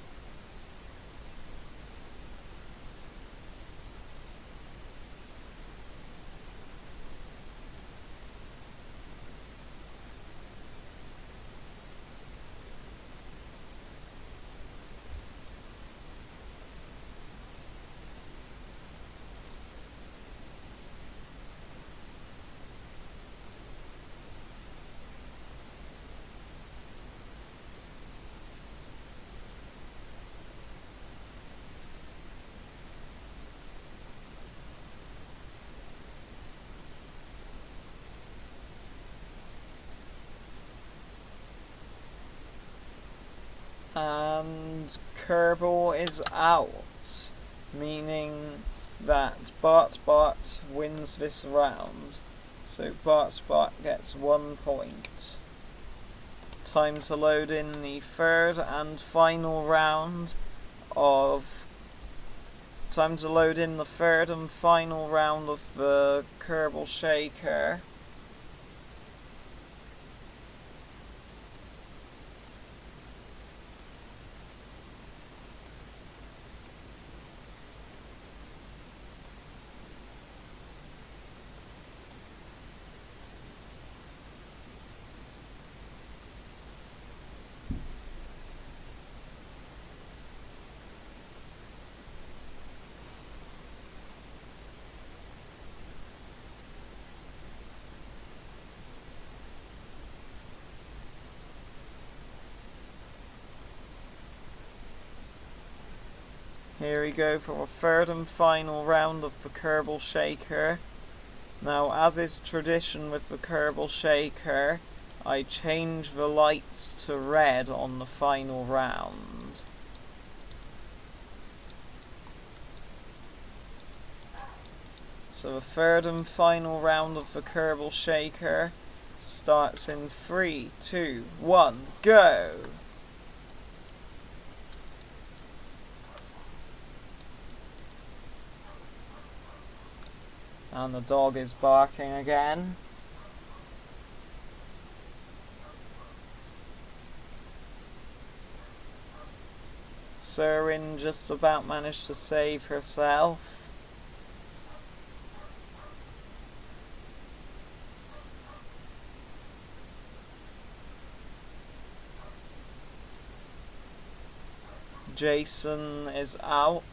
And Kerbal is out, meaning that Bart wins this round. So Bart gets 1 point. Time to load in the third and final round of the Kerbal Shaker. Here we go for a third and final round of the Kerbal Shaker. Now, as is tradition with the Kerbal Shaker, I change the lights to red on the final round. So the third and final round of the Kerbal Shaker starts in 3, 2, 1, go! And the dog is barking again. Serwyn just about managed to save herself. Jason is out.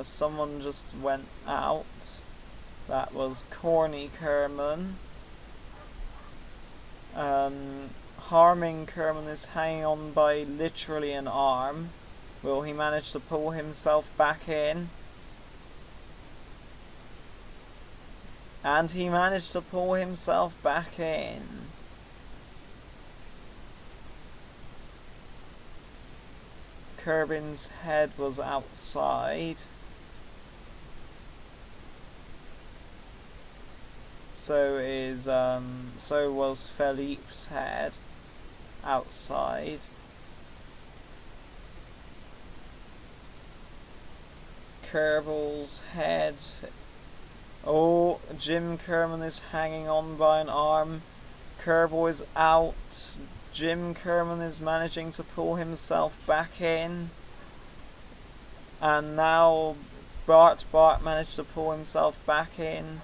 Someone just went out. That was Corny Kerman. Harming Kerman is hanging on by literally an arm. Will he manage to pull himself back in? And he managed to pull himself back in. Kerbin's head was outside. So was Philippe's head outside. Kerbal's head. Oh, Jim Kerman is hanging on by an arm. Kerbal is out. Jim Kerman is managing to pull himself back in. And now Bart managed to pull himself back in.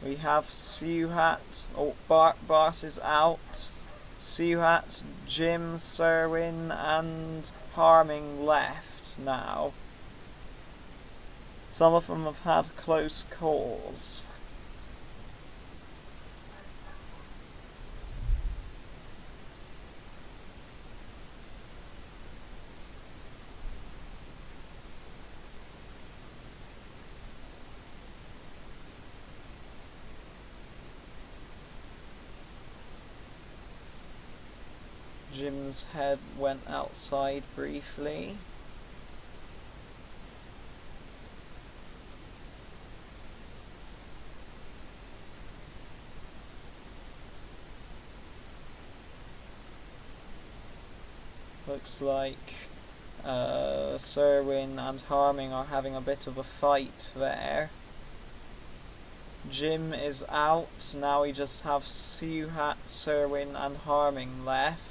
We have Suhat. Oh, Bart is out. Suhat, Jim, Serwyn, and Harming left now. Some of them have had close calls. Jim's head went outside briefly. Looks like Serwyn and Harming are having a bit of a fight there. Jim is out. Now we just have Suhat, Serwyn and Harming left.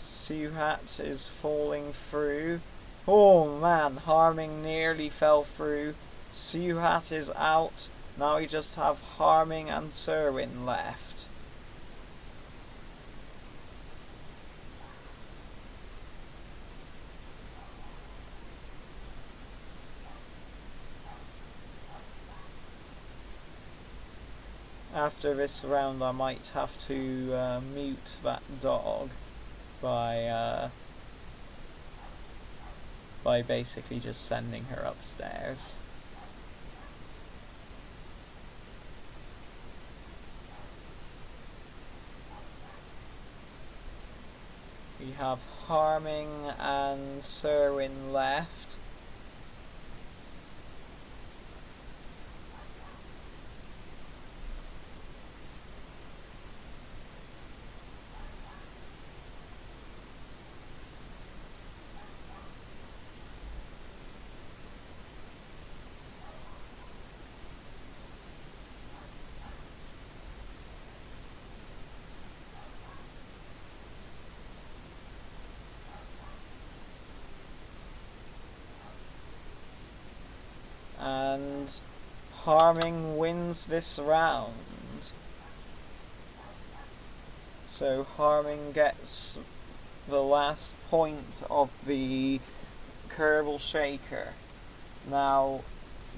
Suhat is falling through. Oh man, Harming nearly fell through. Suhat is out. Now we just have Harming and Serwyn left. After this round I might have to mute that dog by basically just sending her upstairs. We have Harming and Serwyn left. And Harming wins this round. So Harming gets the last point of the Kerbal Shaker. Now,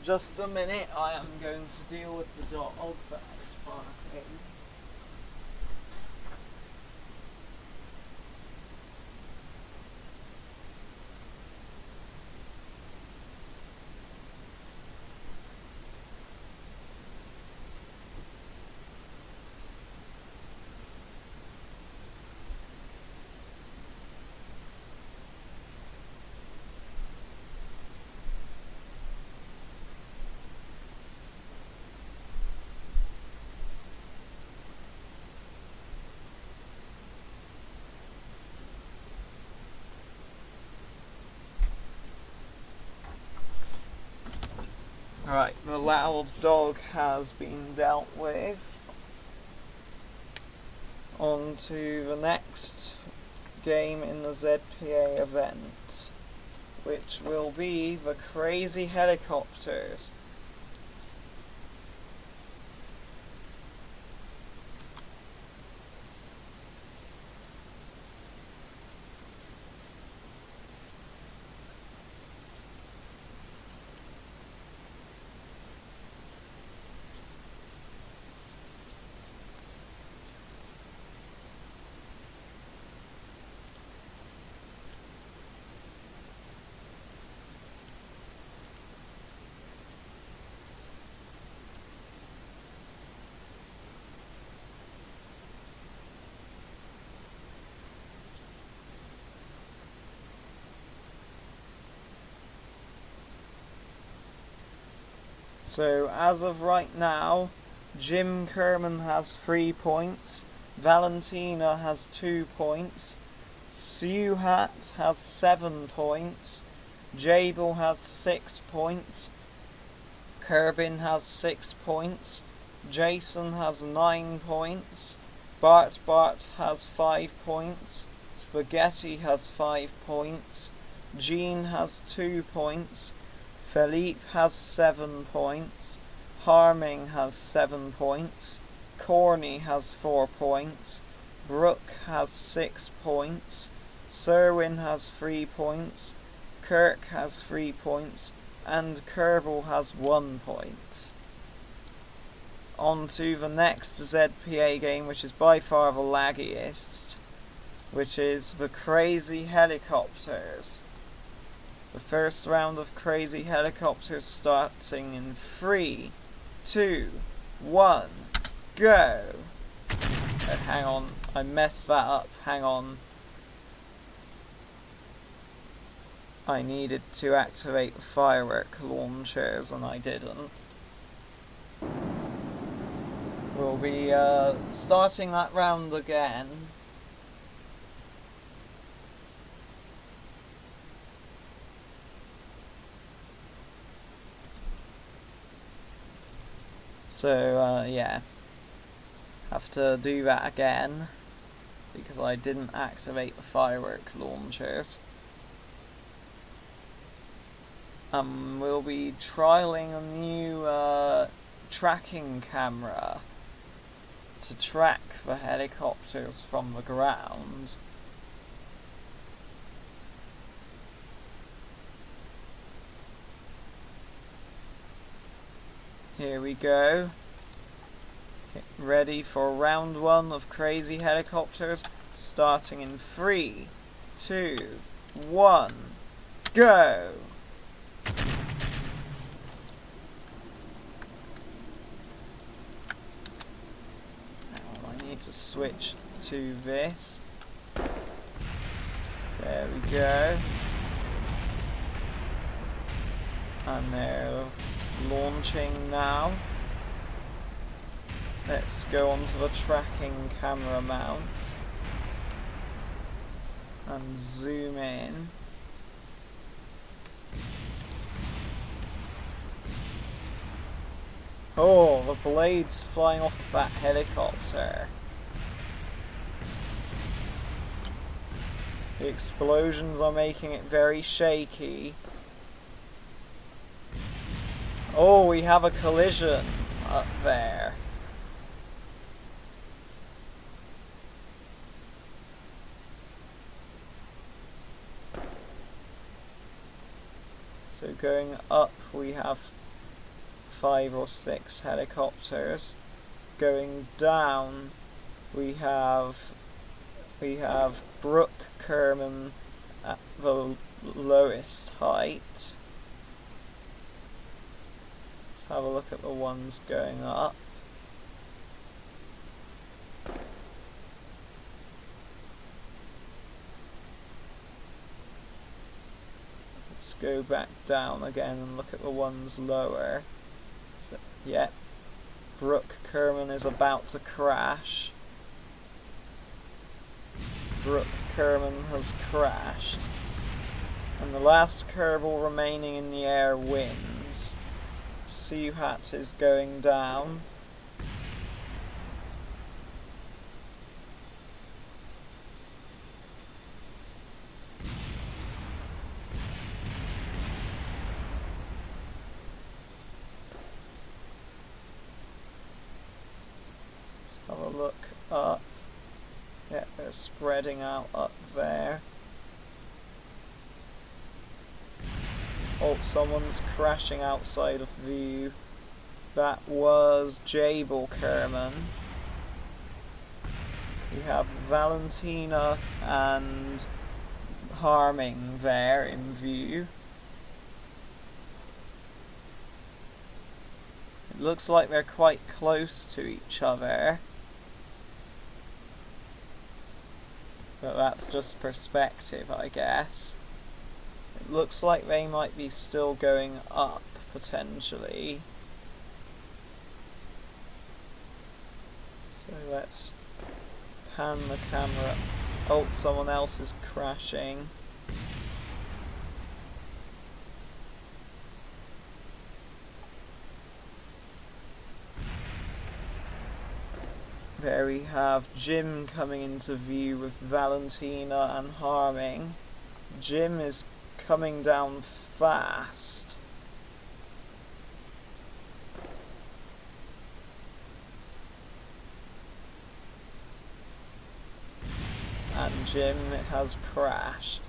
just a minute, I am going to deal with the dog that is barking. Right, the loud dog has been dealt with. On to the next game in the ZPA event, which will be the crazy helicopters. So as of right now, Jim Kerman has 3 points, Valentina has 2 points, Suhat has 7 points, Jabel has 6 points, Kerbin has 6 points, Jason has 9 points, Bart has 5 points, Spaghetti has 5 points, Jean has 2 points, Philippe has 7 points, Harming has 7 points, Corny has 4 points, Brooke has 6 points, Serwin has 3 points, Kirk has 3 points, and Kerbal has 1 point. On to the next ZPA game, which is by far the laggiest, which is the Crazy Helicopters. The first round of Crazy Helicopters starting in 3, 2, 1, go! Oh, hang on, I messed that up, hang on. I needed to activate the firework launchers and I didn't. We'll be starting that round again. So, yeah, have to do that again, because I didn't activate the firework launchers. We'll be trialing a new tracking camera to track the helicopters from the ground. Here we go. Get ready for round 1 of Crazy Helicopters, starting in 3, 2, 1, go! Now I need to switch to this. There we go. And they're launching now. Let's go onto the tracking camera mount and zoom in. Oh, the blades flying off that helicopter. The explosions are making it very shaky. Oh, we have a collision up there. So going up we have 5 or 6 helicopters. Going down we have Brooke Kerman at the lowest height. Let's have a look at the ones going up. Let's go back down again and look at the ones lower. So, yeah, Brooke Kerman is about to crash. Brooke Kerman has crashed. And the last Kerbal remaining in the air wins. Sea Hat is going down. Let's have a look up. Yeah, they're spreading out up there. Oh, someone's crashing outside of view. That was Kerbal Kannons. We have Valentina and Harming there in view. It looks like they're quite close to each other. But that's just perspective, I guess. It looks like they might be still going up, potentially. So let's pan the camera. Oh, someone else is crashing. There we have Jim coming into view with Valentina and Harming. Jim is coming down fast. And Jim has crashed.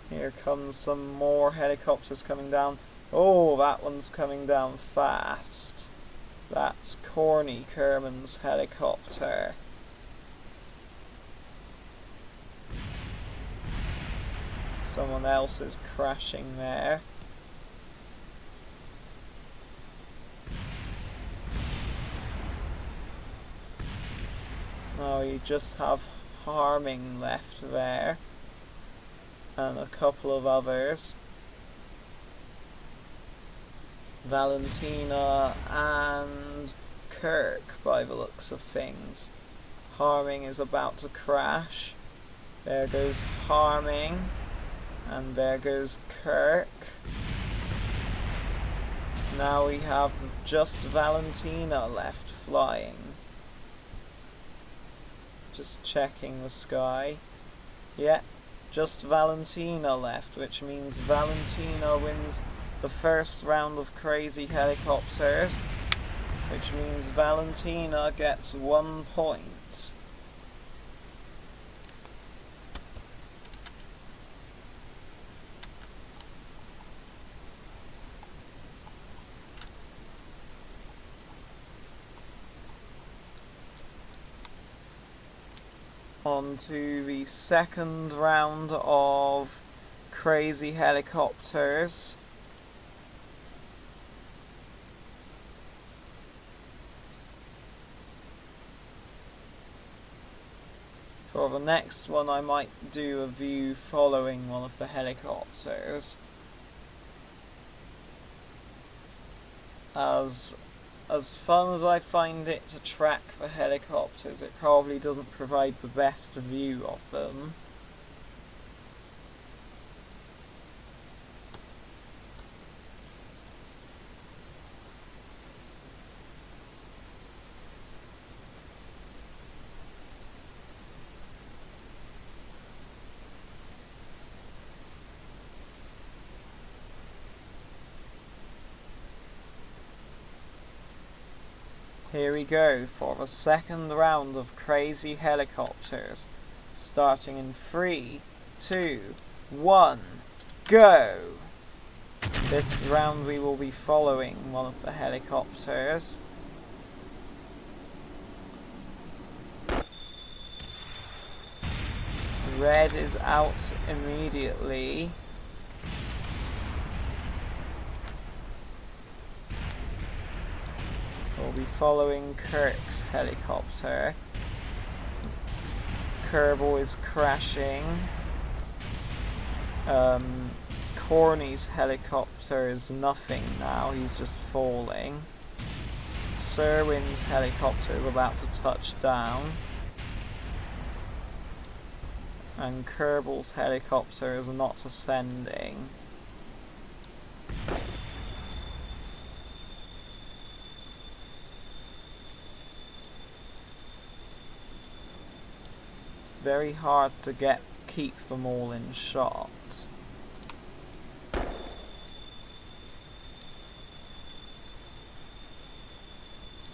Here comes some more helicopters coming down. Oh, that one's coming down fast. That's Corny Kerman's helicopter. Someone else is crashing there. Now you just have Harming left there. And a couple of others. Valentina and Kirk, by the looks of things. Harming is about to crash. There goes Harming. And there goes Kirk. Now we have just Valentina left flying. Just checking the sky. Yeah, just Valentina left, which means Valentina wins the first round of Crazy Helicopters, which means Valentina gets 1 point. On to the second round of Crazy Helicopters. For the next one I might do a view following one of the helicopters. As fun as I find it to track the helicopters, it probably doesn't provide the best view of them. Here we go for the second round of Crazy Helicopters. Starting in 3, 2, 1, go! This round we will be following one of the helicopters. Red is out immediately. We'll be following Kirk's helicopter. Kerbal is crashing. Corny's helicopter is nothing now, he's just falling. Serwin's helicopter is about to touch down. And Kerbal's helicopter is not ascending. It's very hard to keep them all in shot.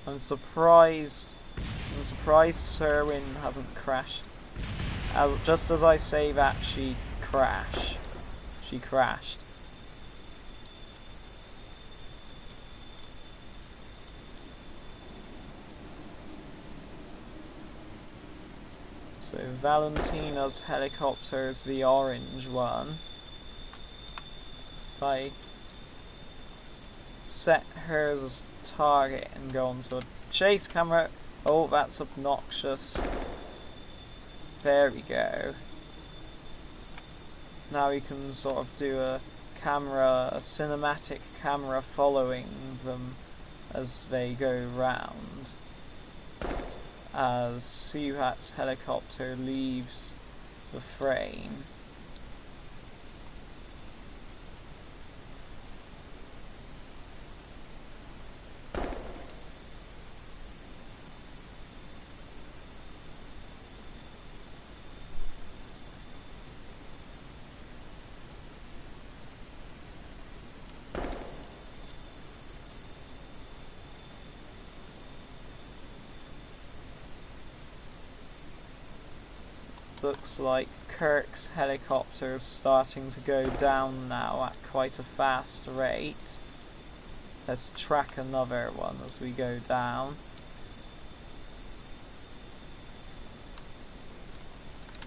I'm surprised Serwin hasn't crashed. Just as I say that, she crashed. So Valentina's helicopter is the orange one. If I set hers as target and go onto a chase camera. Oh, that's obnoxious. There we go. Now we can sort of do a cinematic camera following them as they go round. As Suhat's helicopter leaves the frame. Looks like Kirk's helicopter is starting to go down now at quite a fast rate. Let's track another one as we go down.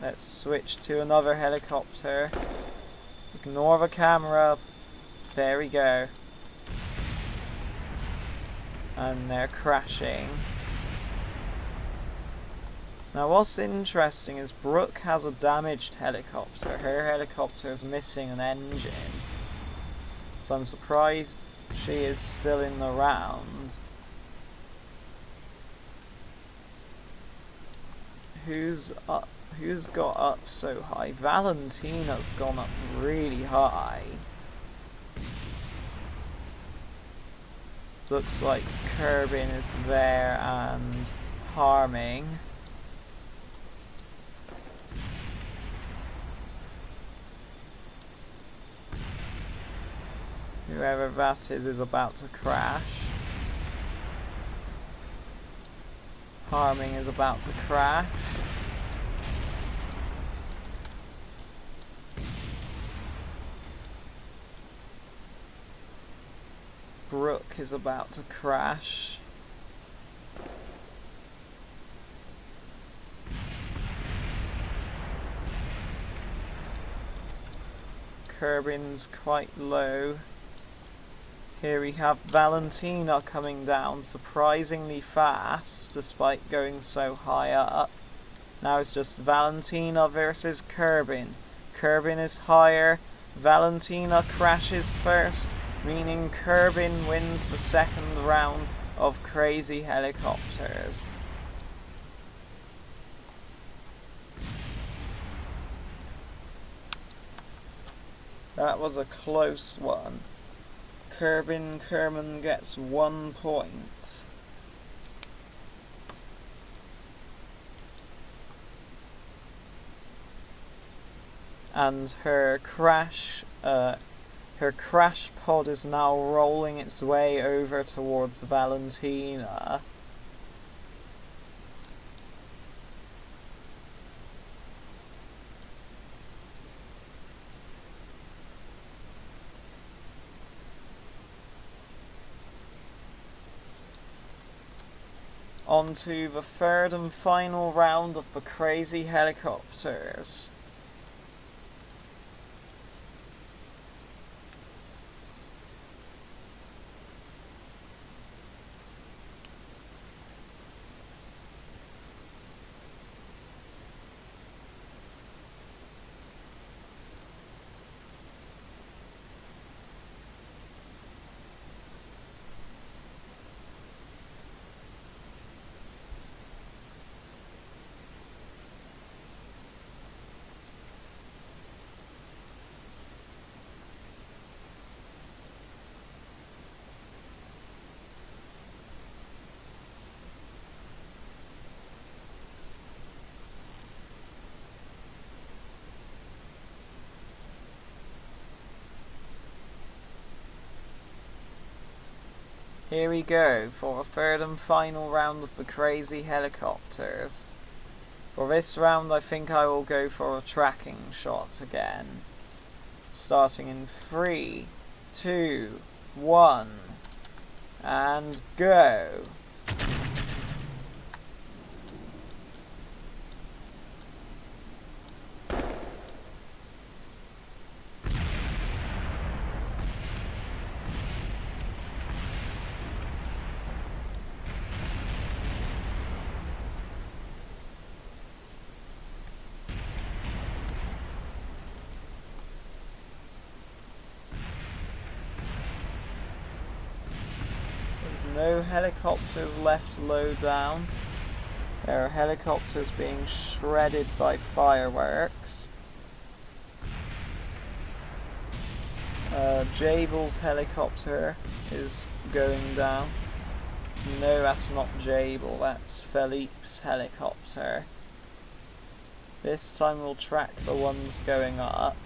Let's switch to another helicopter. Ignore the camera. There we go. And they're crashing. Now what's interesting is Brooke has a damaged helicopter. Her helicopter is missing an engine. So I'm surprised she is still in the round. Who's got up so high? Valentina's gone up really high. Looks like Kerbin is there and harming. Whoever that is about to crash. Harming is about to crash. Brooke is about to crash. Kerbin's quite low. Here we have Valentina coming down surprisingly fast despite going so high up. Now it's just Valentina versus Kerbin. Kerbin is higher. Valentina crashes first, meaning Kerbin wins the second round of Crazy Helicopters. That was a close one. Kerbin Kerman gets 1 point. And her crash pod is now rolling its way over towards Valentina. On to the third and final round of the Crazy Helicopters. Here we go for a third and final round of the crazy helicopters. For this round I think I will go for a tracking shot again. Starting in 3, 2, 1, and go! No helicopters left low down. There are helicopters being shredded by fireworks. Jabel's helicopter is going down. No, that's not Jabel, that's Philippe's helicopter. This time we'll track the ones going up.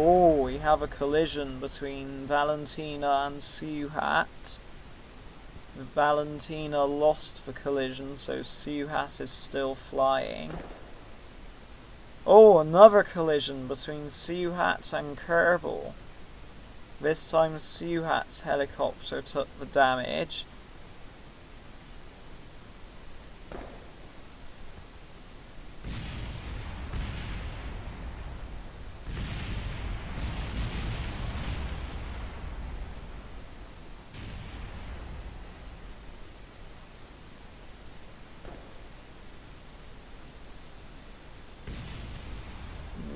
Oh, we have a collision between Valentina and Suhat. Valentina lost the collision, so Suhat is still flying. Oh, another collision between Suhat and Kerbal. This time Suhat's helicopter took the damage.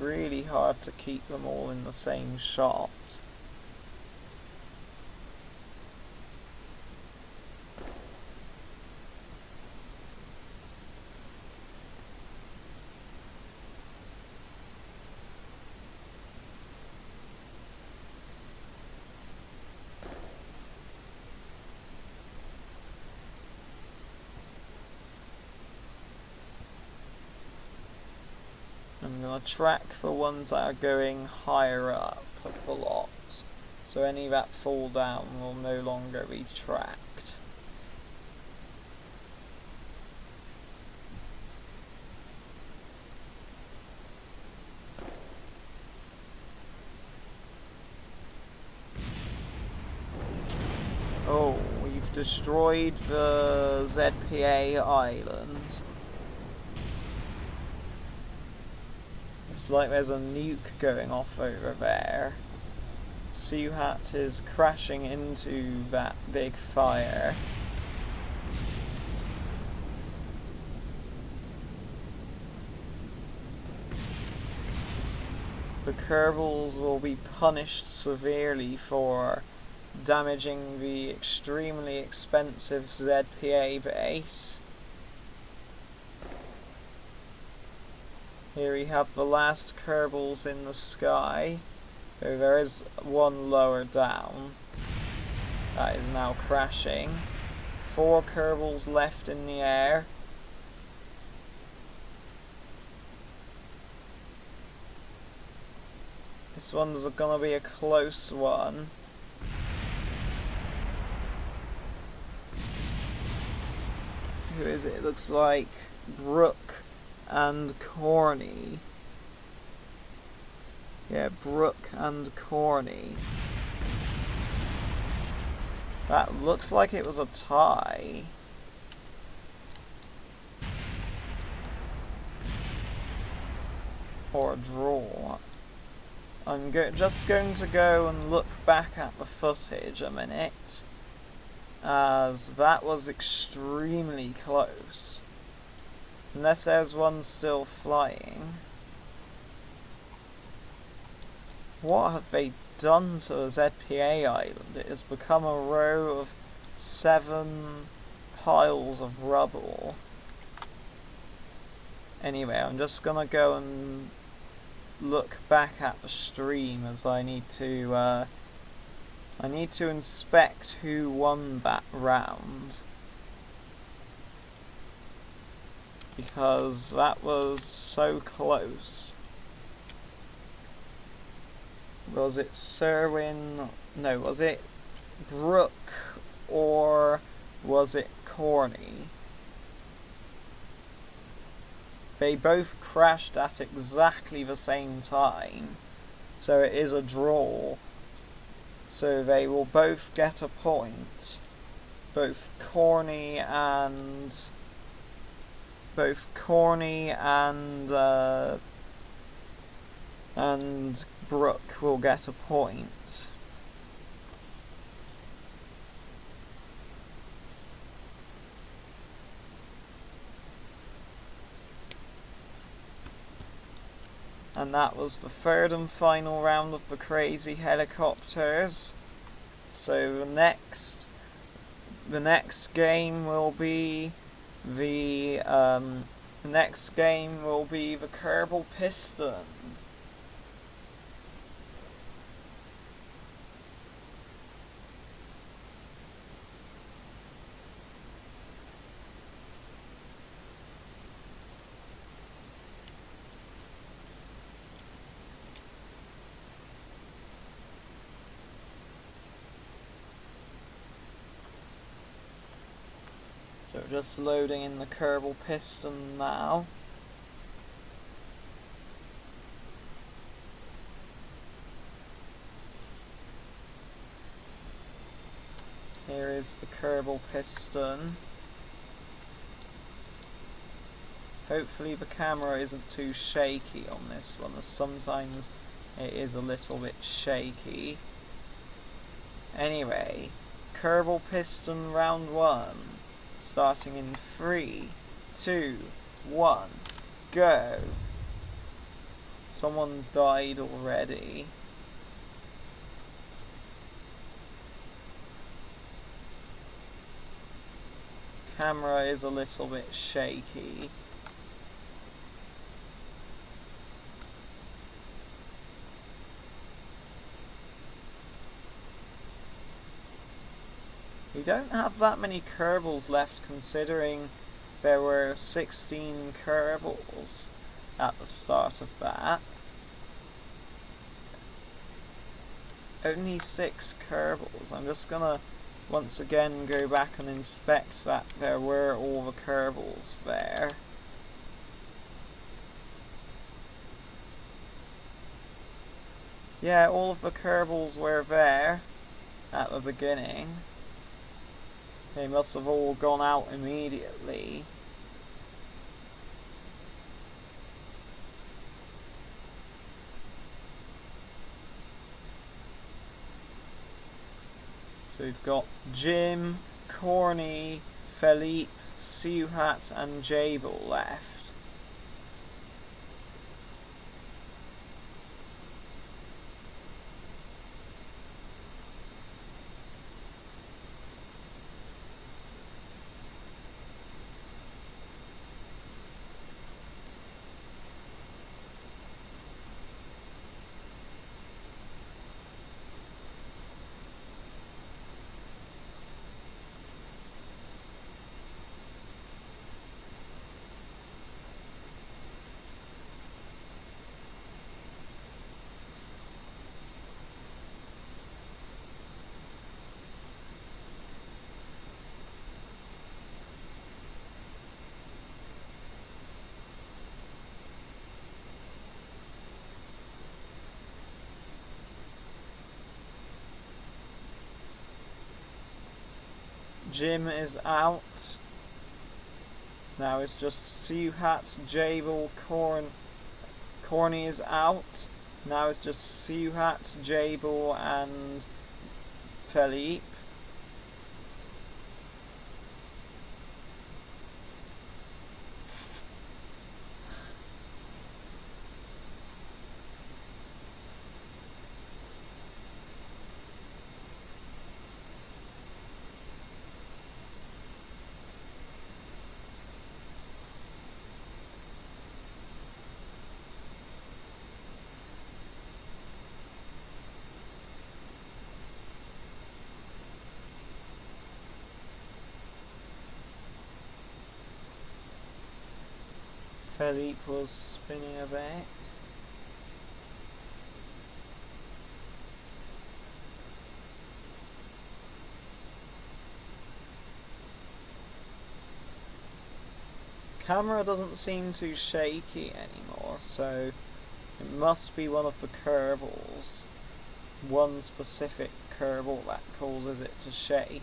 Really hard to keep them all in the same shot. I'm going to track the ones that are going higher up of the lot, so any that fall down will no longer be tracked. Oh, we've destroyed the ZPA island. It's like there's a nuke going off over there. Suhat is crashing into that big fire. The Kerbals will be punished severely for damaging the extremely expensive ZPA base. Here we have the last Kerbals in the sky. So there is one lower down. That is now crashing. 4 Kerbals left in the air. This one's gonna be a close one. Who is it? It looks like Brooke and Corny. Yeah, Brooke and Corny. That looks like it was a tie. Or a draw. I'm just going to go and look back at the footage a minute, as that was extremely close. Unless there's one still flying. What have they done to the ZPA island? It has become a row of 7 piles of rubble. Anyway, I'm just gonna go and look back at the stream, as I need to inspect who won that round, because that was so close. Was it Serwin? No, was it Brooke or was it Corny? They both crashed at exactly the same time, so it is a draw. So they will both get a point. Both Corny and Brooke will get a point. And that was the third and final round of the crazy helicopters. So the next game will be the Kerbal Piston. So just loading in the Kerbal Piston now. Here is the Kerbal Piston. Hopefully the camera isn't too shaky on this one, as sometimes it is a little bit shaky. Anyway, Kerbal Piston round 1. Starting in 3, 2, 1, go. Someone died already. Camera is a little bit shaky. We don't have that many Kerbals left, considering there were 16 Kerbals at the start of that. Only 6 Kerbals. I'm just gonna once again go back and inspect that there were all the Kerbals there. Yeah, all of the Kerbals were there at the beginning. They must have all gone out immediately. So we've got Jim, Corny, Philippe, Suhat and Jabel left. Jim is out. Now it's just Suhat, Jabel, Corny is out. Now it's just Suhat, Jabel and Philippe. Philippe was spinning a bit. Camera doesn't seem too shaky anymore, so it must be one of the Kerbals. One specific Kerbal that causes it to shake.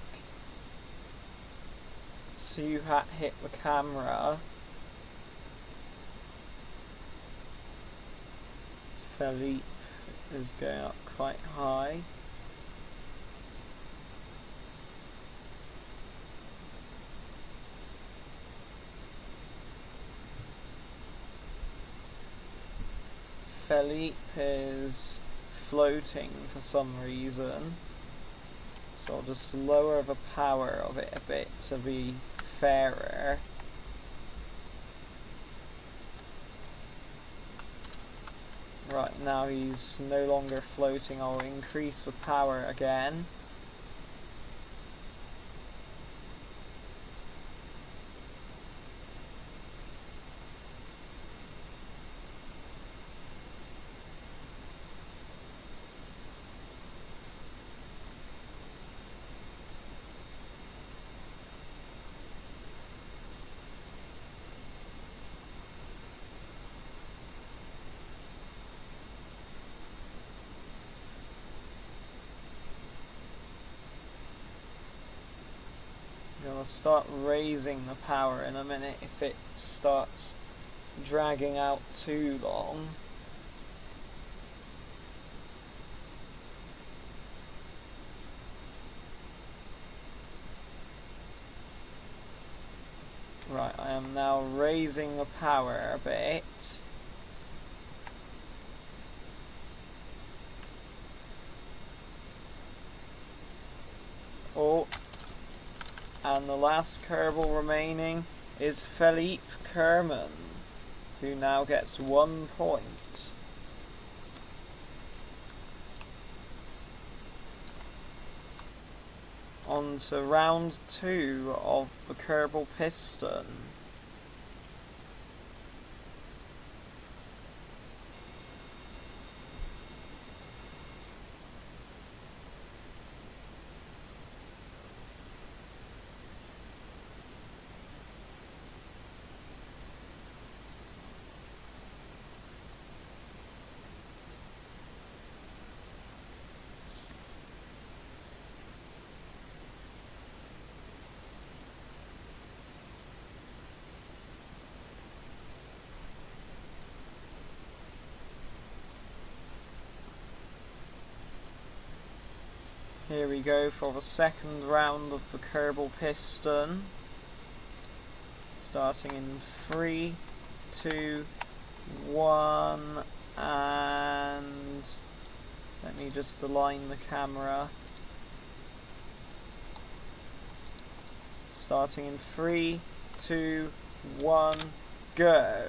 Suhat hit the camera. Philippe is going up quite high. Philippe is floating for some reason, so I'll just lower the power of it a bit to be fairer. Right, now he's no longer floating. I'll increase the power again. I'll start raising the power in a minute if it starts dragging out too long. Right, I am now raising the power a bit. Oh. And the last Kerbal remaining is Philippe Kerman, who now gets 1 point. On to round 2 of the Kerbal Piston. Here we go for the second round of the Kerbal Piston. Starting in 3, 2, 1, and let me just align the camera. Starting in 3, 2, 1, go!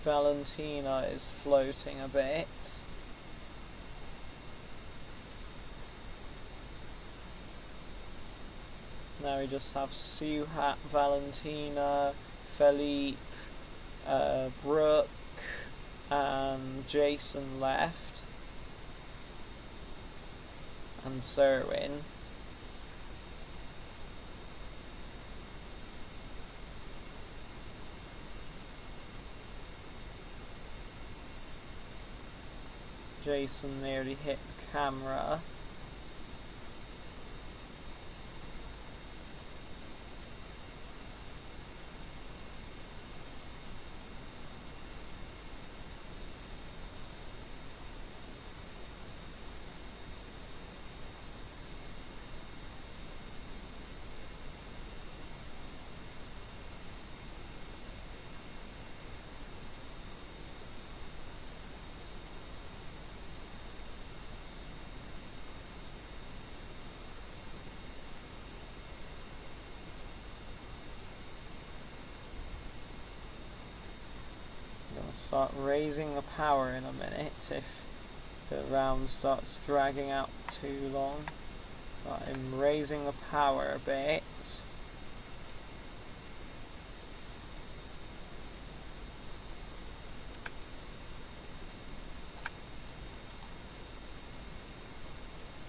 Valentina is floating a bit. Now we just have Suhat, Valentina, Philippe, Brooke, and Jason left. And Serwin. Jason nearly hit the camera. start raising the power in a minute if the round starts dragging out too long. But I'm raising the power a bit.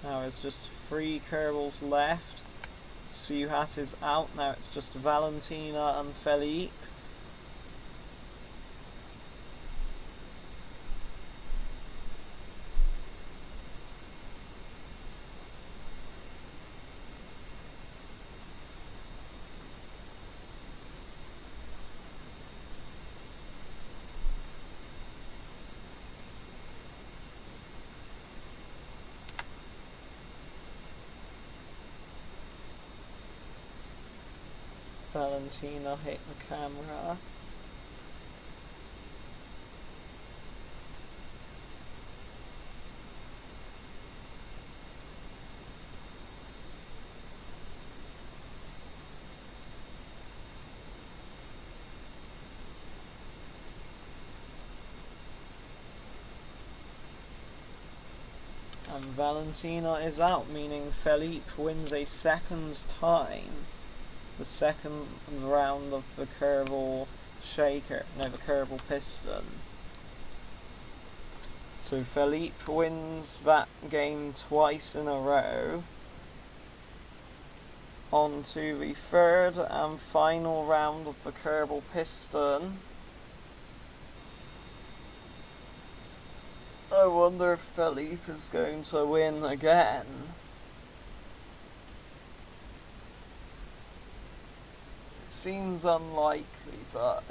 Now it's just 3 Kerbals left. Suhat is out, now it's just Valentina and Felipe. Valentina hit the camera. And Valentina is out, meaning Felipe wins a second time. The second round of the Kerbal Shaker, no, the Kerbal Piston. So Felipe wins that game twice in a row. On to the third and final round of the Kerbal Piston. I wonder if Felipe is going to win again. Seems unlikely, but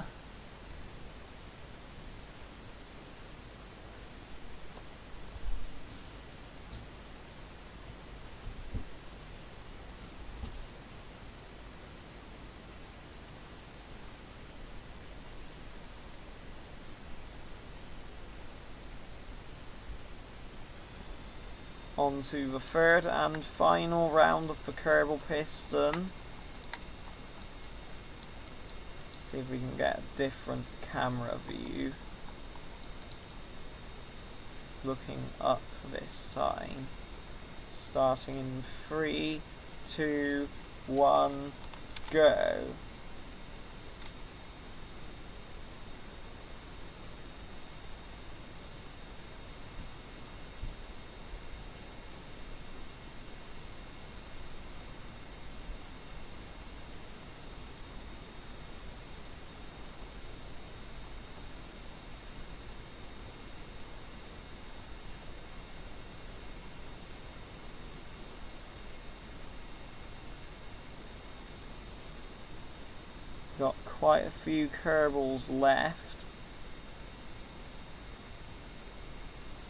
on to the third and final round of the Kerbal Piston. See if we can get a different camera view. Looking up this time. Starting in 3, 2, 1, go. Got quite a few Kerbals left.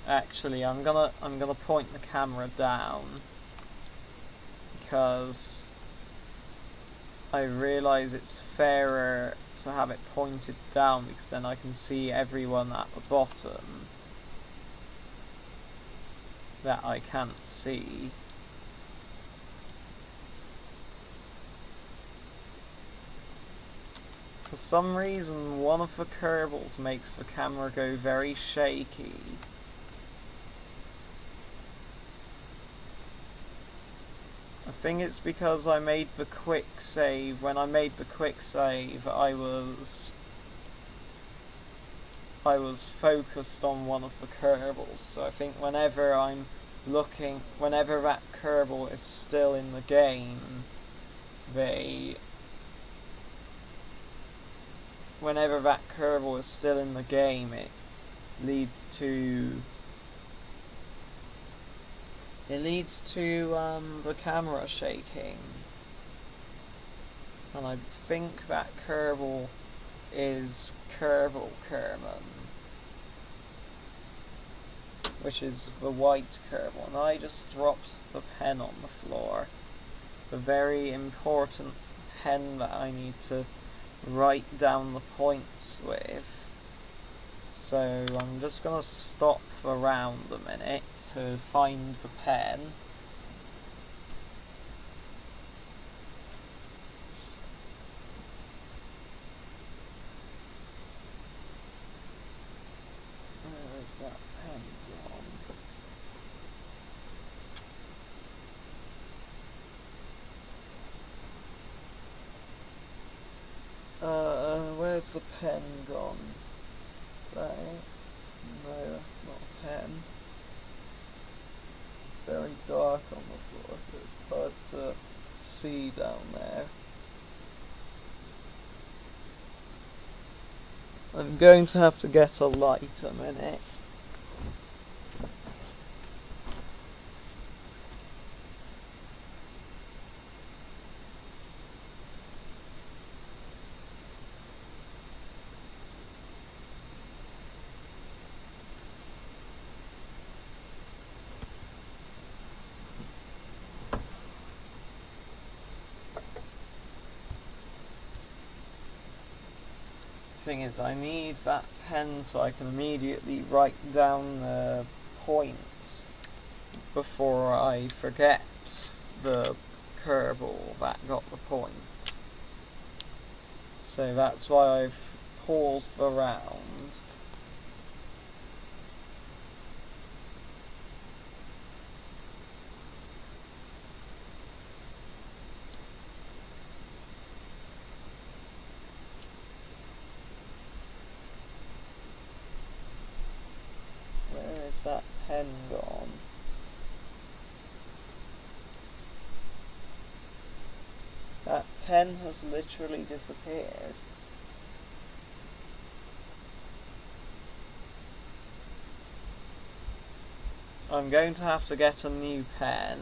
Actually, I'm gonna point the camera down because I realise it's fairer to have it pointed down because then I can see everyone at the bottom that I can't see. For some reason, one of the Kerbals makes the camera go very shaky. I think it's because I made the quick save. When I made the quick save, I was focused on one of the Kerbals. So I think whenever I'm looking, whenever that Kerbal is still in the game, whenever that Kerbal is still in the game, it leads to the camera shaking. And I think that Kerbal is Kerbal Kannons, which is the white Kerbal. And I just dropped the pen on the floor. The very important pen that I need to write down the points with. So I'm just gonna stop the round a minute to find the pen. that pen gone? Where's the pen gone? Right. No, that's not a pen. Very dark on the floor, so it's hard to see down there. I'm going to have to get a light a minute. Thing is, I need that pen so I can immediately write down the points before I forget the Kerbal that got the point. So that's why I've paused the round. Where is that pen gone? That pen has literally disappeared. I'm going to have to get a new pen.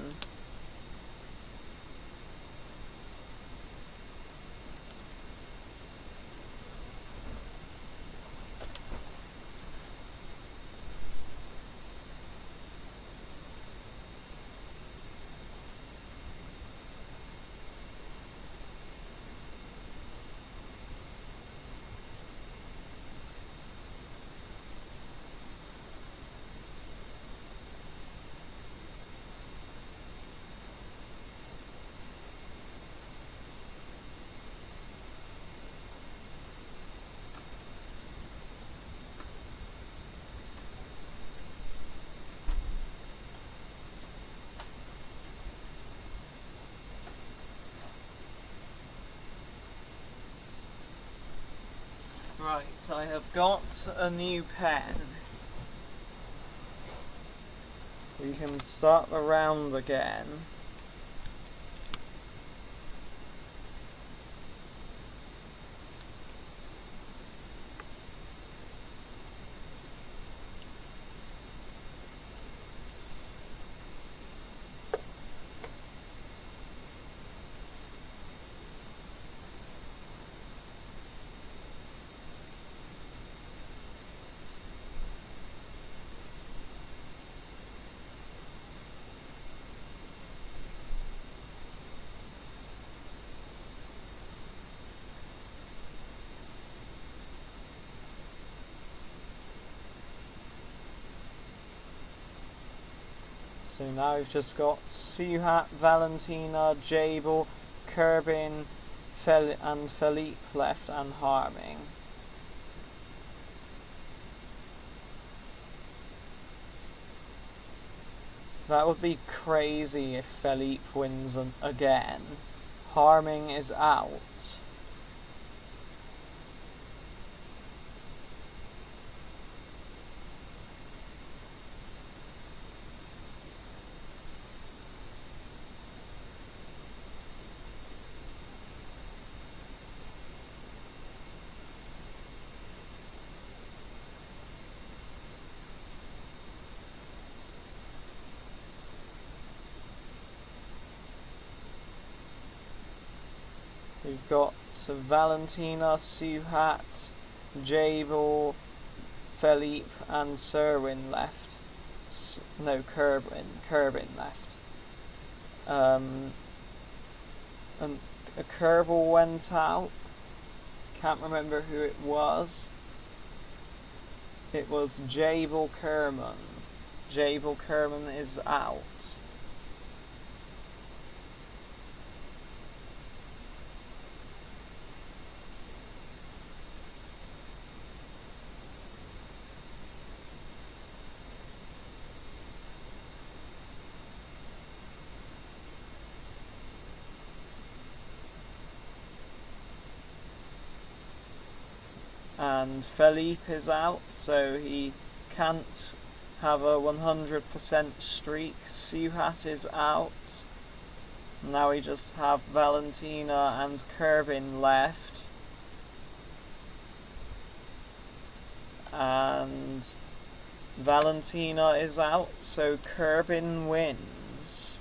Right, I have got a new pen. We can start the round again. So now we've just got Suhat, Valentina, Jabel, Kerbin, and Philippe left, and Harming. That would be crazy if Philippe wins again. Harming is out. We've got Valentina, Suhat, Jabel, Philippe, and Serwin left. No, Kerbin left. And a Kerbal went out. Can't remember who it was. It was Jabel Kerman. Jabel Kerman is out. and Philippe is out, so he can't have a 100% streak. Suhat is out. Now we just have Valentina and Kerbin left. And Valentina is out, so Kerbin wins.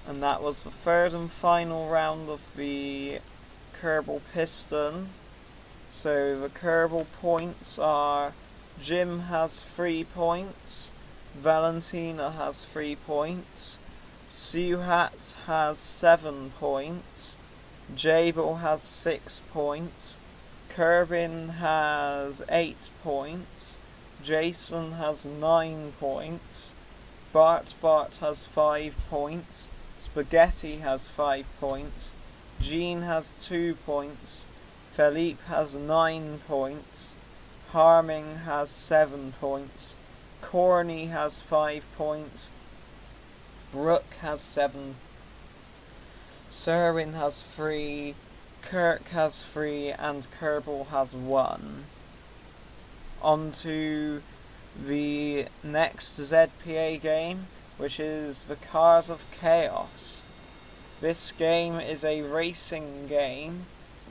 And that was the third and final round of the Kerbal Piston. So the Kerbal points are: Jim has 3 points, Valentina has 3 points, Suhat has 7 points, Jabel has 6 points, Kerbin has 8 points, Jason has 9 points, Bart has 5 points, Spaghetti has 5 points, Jean has 2 points, Philippe has 9 points, Harming has 7 points, Corny has 5 points, Brooke has 7, Serwin has 3, Kirk has 3, and Kerbal has 1. On to the next ZPA game, which is the Cars of Chaos. This game is a racing game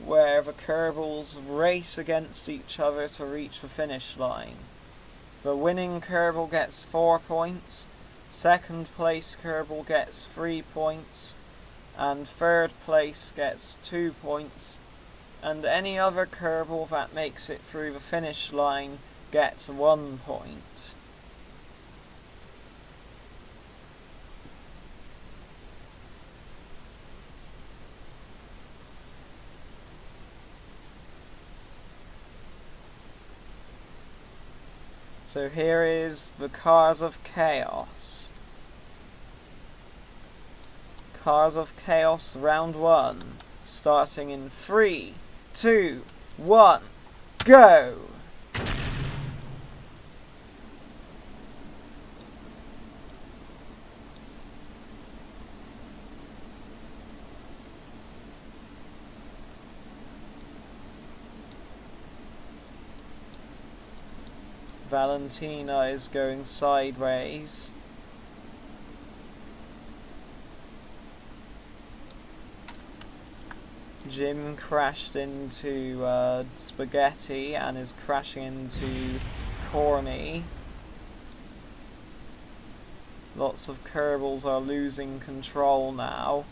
where the Kerbals race against each other to reach the finish line. The winning Kerbal gets 4 points, second place Kerbal gets 3 points, and third place gets 2 points, and any other Kerbal that makes it through the finish line gets 1 point. So here is the Cars of Chaos. Cars of Chaos round 1, starting in 3, 2, 1, go! Valentina is going sideways. Jim crashed into Spaghetti and is crashing into Corny. Lots of Kerbals are losing control now.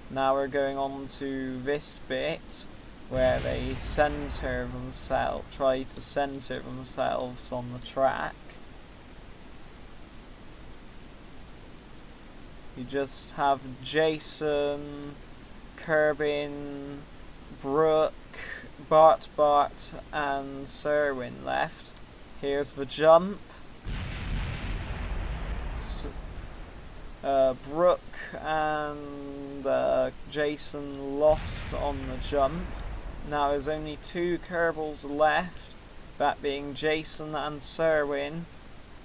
Now we're going on to this bit where they try to center themselves on the track. You just have Jason, Kerbin, Brooke, Bart, and Serwin left. Here's the jump. Brooke and Jason lost on the jump. Now there's only 2 Kerbals left, that being Jason and Serwin.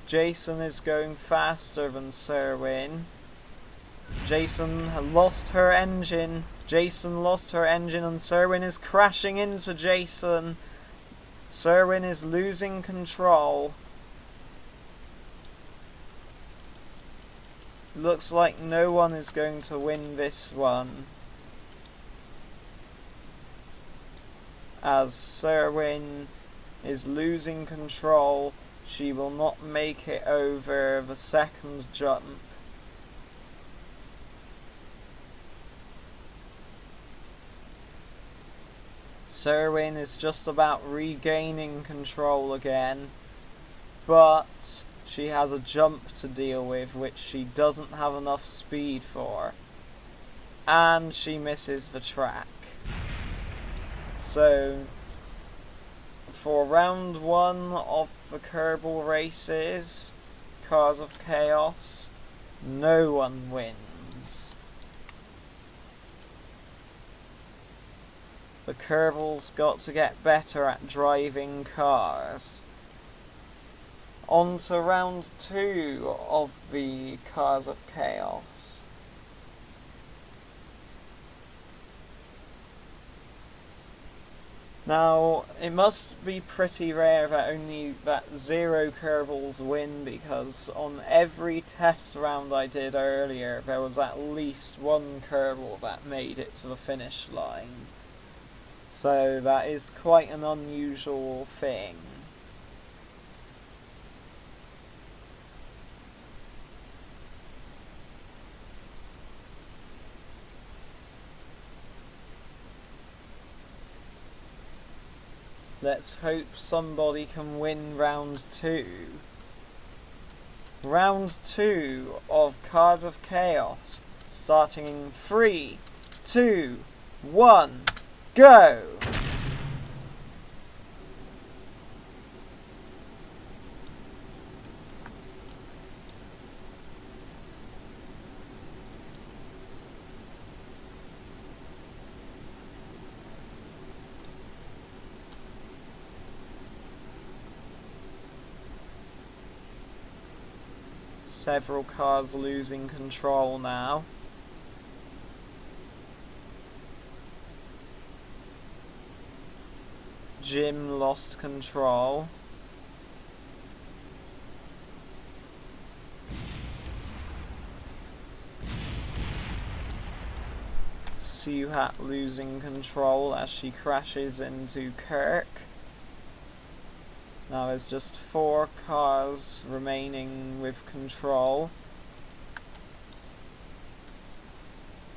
Jason is going faster than Serwin. Jason lost her engine. And Serwin is crashing into Jason. Serwin is losing control. Looks like no one is going to win this one, as Serwin is losing control. She will not make it over the second jump. Serwin is just about regaining control again, but she has a jump to deal with which she doesn't have enough speed for, and she misses the track. So for round 1 of the Kerbal races, Cars of Chaos, no one wins. The Kerbals got to get better at driving cars. On to round 2 of the Cars of Chaos. Now, it must be pretty rare that 0 Kerbals win, because on every test round I did earlier, there was at least 1 Kerbal that made it to the finish line. So that is quite an unusual thing. Let's hope somebody can win round 2. Round 2 of Cards of Chaos, starting in 3, 2, 1, go! Several cars losing control now. Jim lost control. Suhat losing control as she crashes into Kirk. Now there's just 4 cars remaining with control.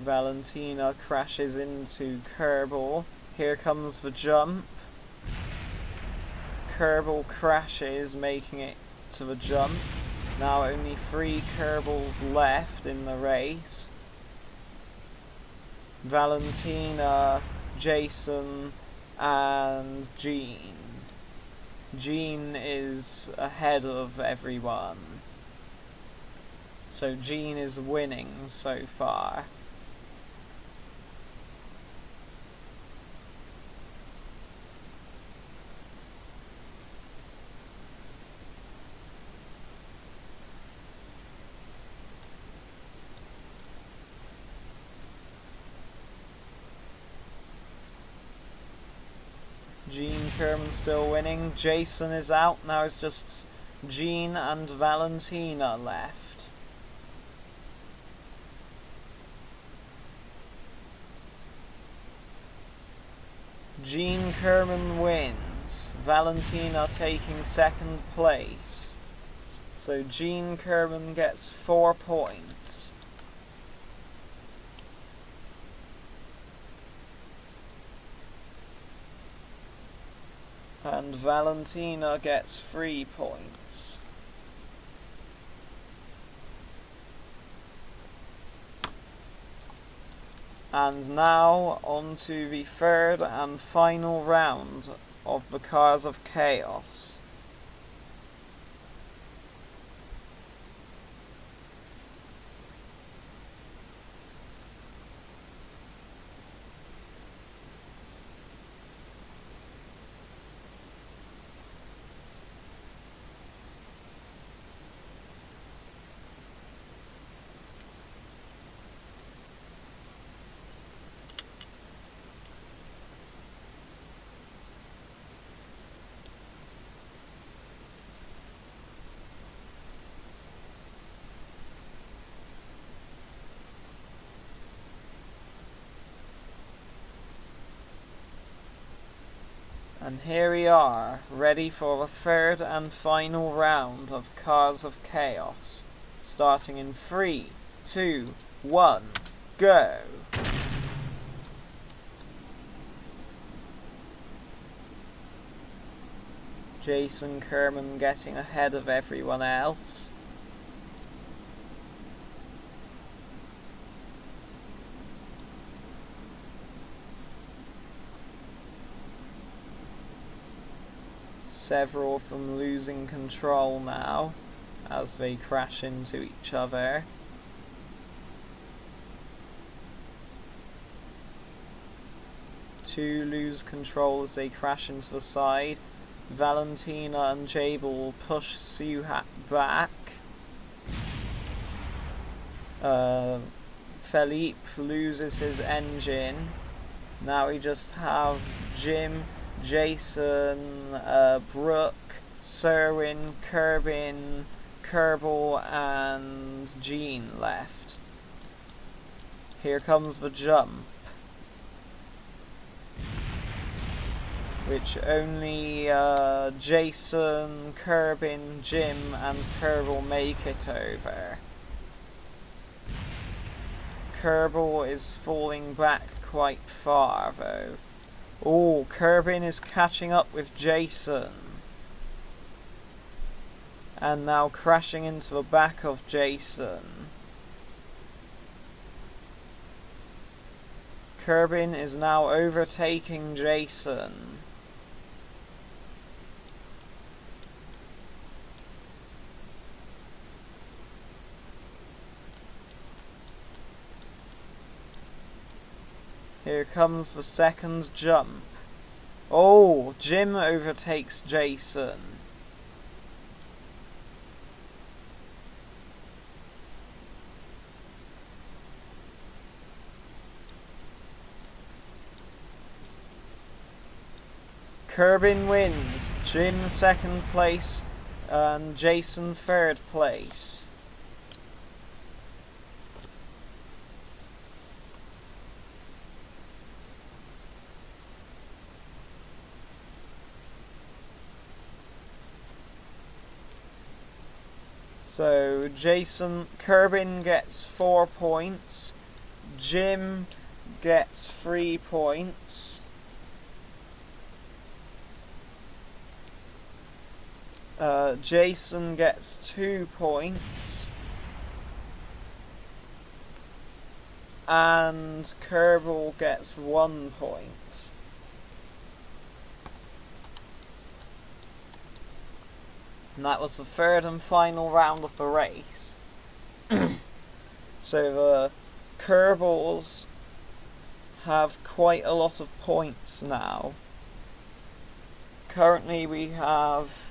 Valentina crashes into Kerbal. Here comes the jump. Kerbal crashes, making it to the jump. Now only 3 Kerbals left in the race. Valentina, Jason, and Jean. Jean is ahead of everyone. So Jean is winning so far. Jean Kerman still winning. Jason is out. Now it's just Jean and Valentina left. Jean Kerman wins. Valentina taking 2nd place. So Jean Kerman gets 4 points. And Valentina gets 3 points. And now on to the 3rd and final round of the Cars of Chaos. And here we are, ready for the 3rd and final round of Cars of Chaos. Starting in 3, 2, 1, go! Jason Kerman getting ahead of everyone else. Several of them losing control now as they crash into each other. Two lose control as they crash into the side. Valentina and Jabel push Suhat back. Philippe loses his engine. Now we just have Jim Jason, Brooke, Serwin, Kerbin, Kerbal, and Jean left. Here comes the jump, which only Jason, Kerbin, Jim, and Kerbal make it over. Kerbal is falling back quite far though. Oh, Kerbin is catching up with Jason. And now crashing into the back of Jason. Kerbin is now overtaking Jason. Here comes the second jump. Oh, Jim overtakes Jason. Kerbin wins. Jim second place and Jason third place. So Kerbin gets 4 points, Jim gets 3 points, Jason gets 2 points, and Kerbal gets 1 point. And that was the third and final round of the race. So the Kerbals have quite a lot of points now. Currently we have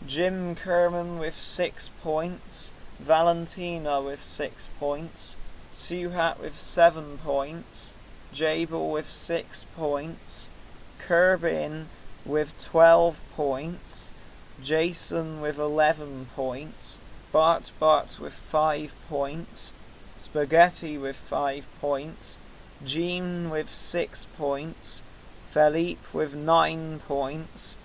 Jim Kerman with 6 points, Valentina with 6 points, Suhat with 7 points, Jabel with 6 points, Kerbin with 12 points, Jason with 11 points, Bart with 5 points, Spaghetti with 5 points, Jean with 6 points, Philippe with 9 points,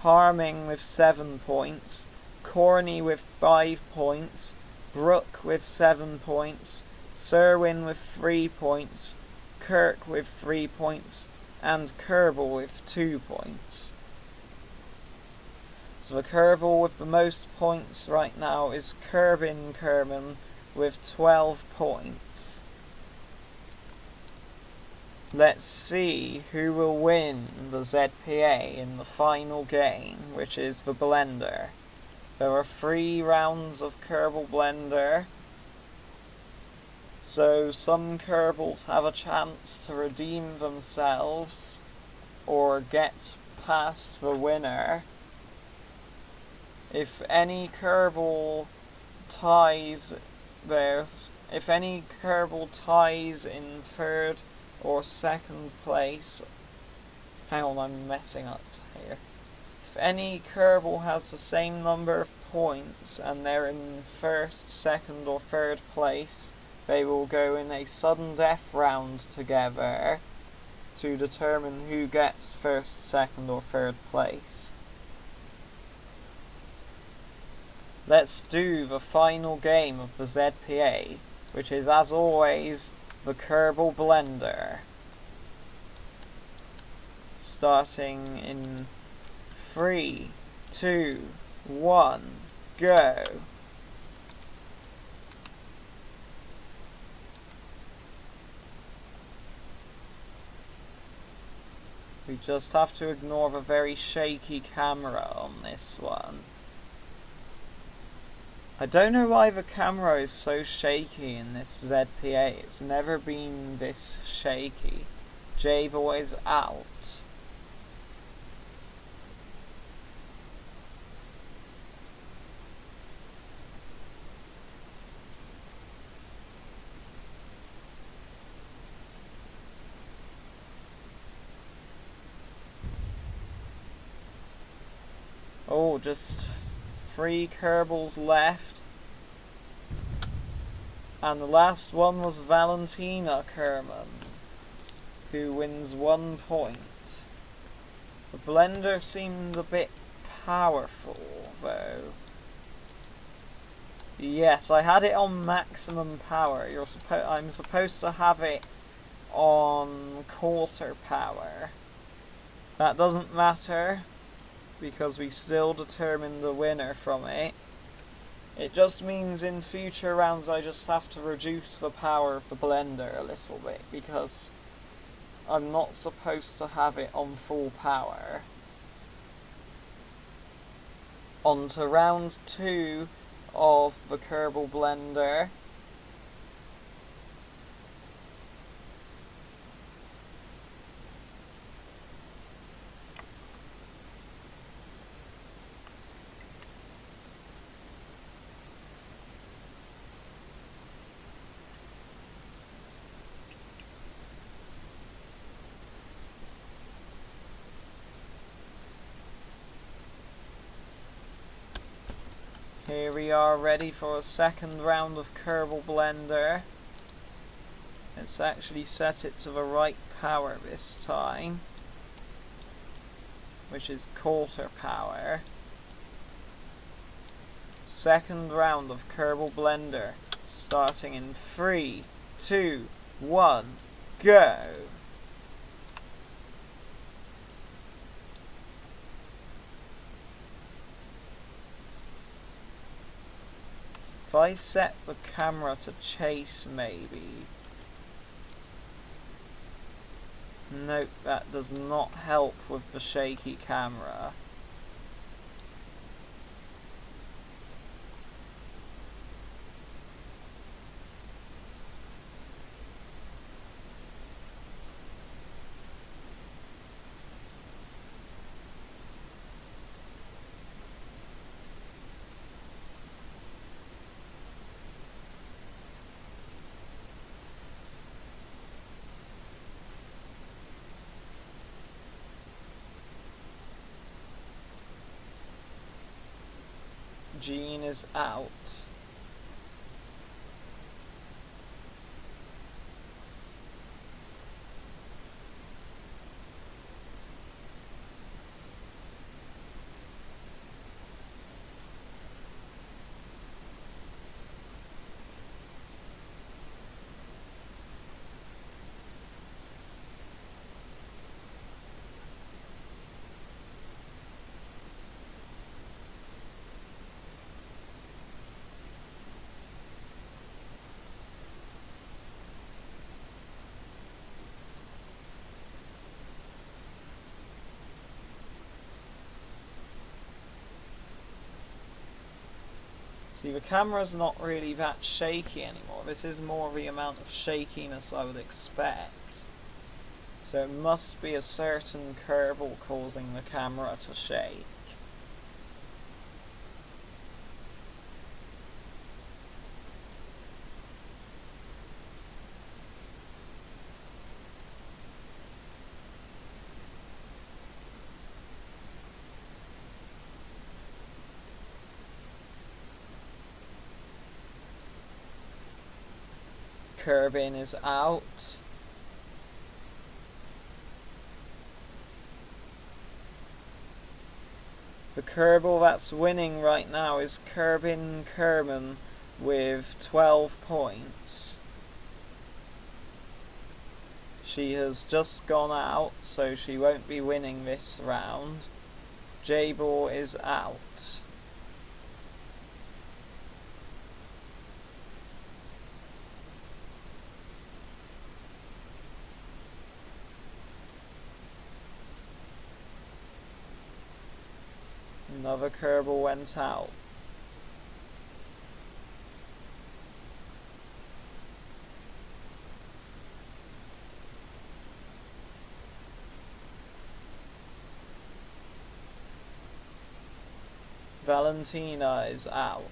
Harming with 7 points, Corny with 5 points, Brooke with 7 points, Serwin with 3 points, Kirk with 3 points, and Kerbal with 2 points. So the Kerbal with the most points right now is Kerbin Kerman with 12 points. Let's see who will win the ZPA in the final game, which is the Blender. There are 3 rounds of Kerbal Blender, so some Kerbals have a chance to redeem themselves or get past the winner. If any Kerbal ties in third or second place, hang on, I'm messing up here. If any Kerbal has the same number of points and they're in first, second or third place, they will go in a sudden death round together to determine who gets first, second or third place. Let's do the final game of the ZPA, which is, as always, the Kerbal Blender. Starting in 3, 2, 1, go! We just have to ignore the very shaky camera on this one. I don't know why the camera is so shaky in this ZPA. It's never been this shaky. J-Boy is out. Oh, just 3 Kerbals left. And the last one was Valentina Kerman, who wins 1 point. The blender seemed a bit powerful, though. Yes, I had it on maximum power. I'm supposed to have it on quarter power. That doesn't matter, because we still determine the winner from it. It just means in future rounds I just have to reduce the power of the blender a little bit, because I'm not supposed to have it on full power. On to round 2 of the Kerbal blender. Here we are ready for a second round of Kerbal blender. Let's actually set it to the right power this time, which is quarter power. Second round of Kerbal blender, starting in 3, 2, 1, go! If I set the camera to chase, maybe. Nope, that does not help with the shaky camera. Jean is out. See, the camera's not really that shaky anymore. This is more the amount of shakiness I would expect. So it must be a certain Kerbal causing the camera to shake. Kerbin is out. The Kerbal that's winning right now is Kerbin Kerman with 12 points. She has just gone out, so she won't be winning this round. Jabor is out. Another Kerbal went out. Valentina is out.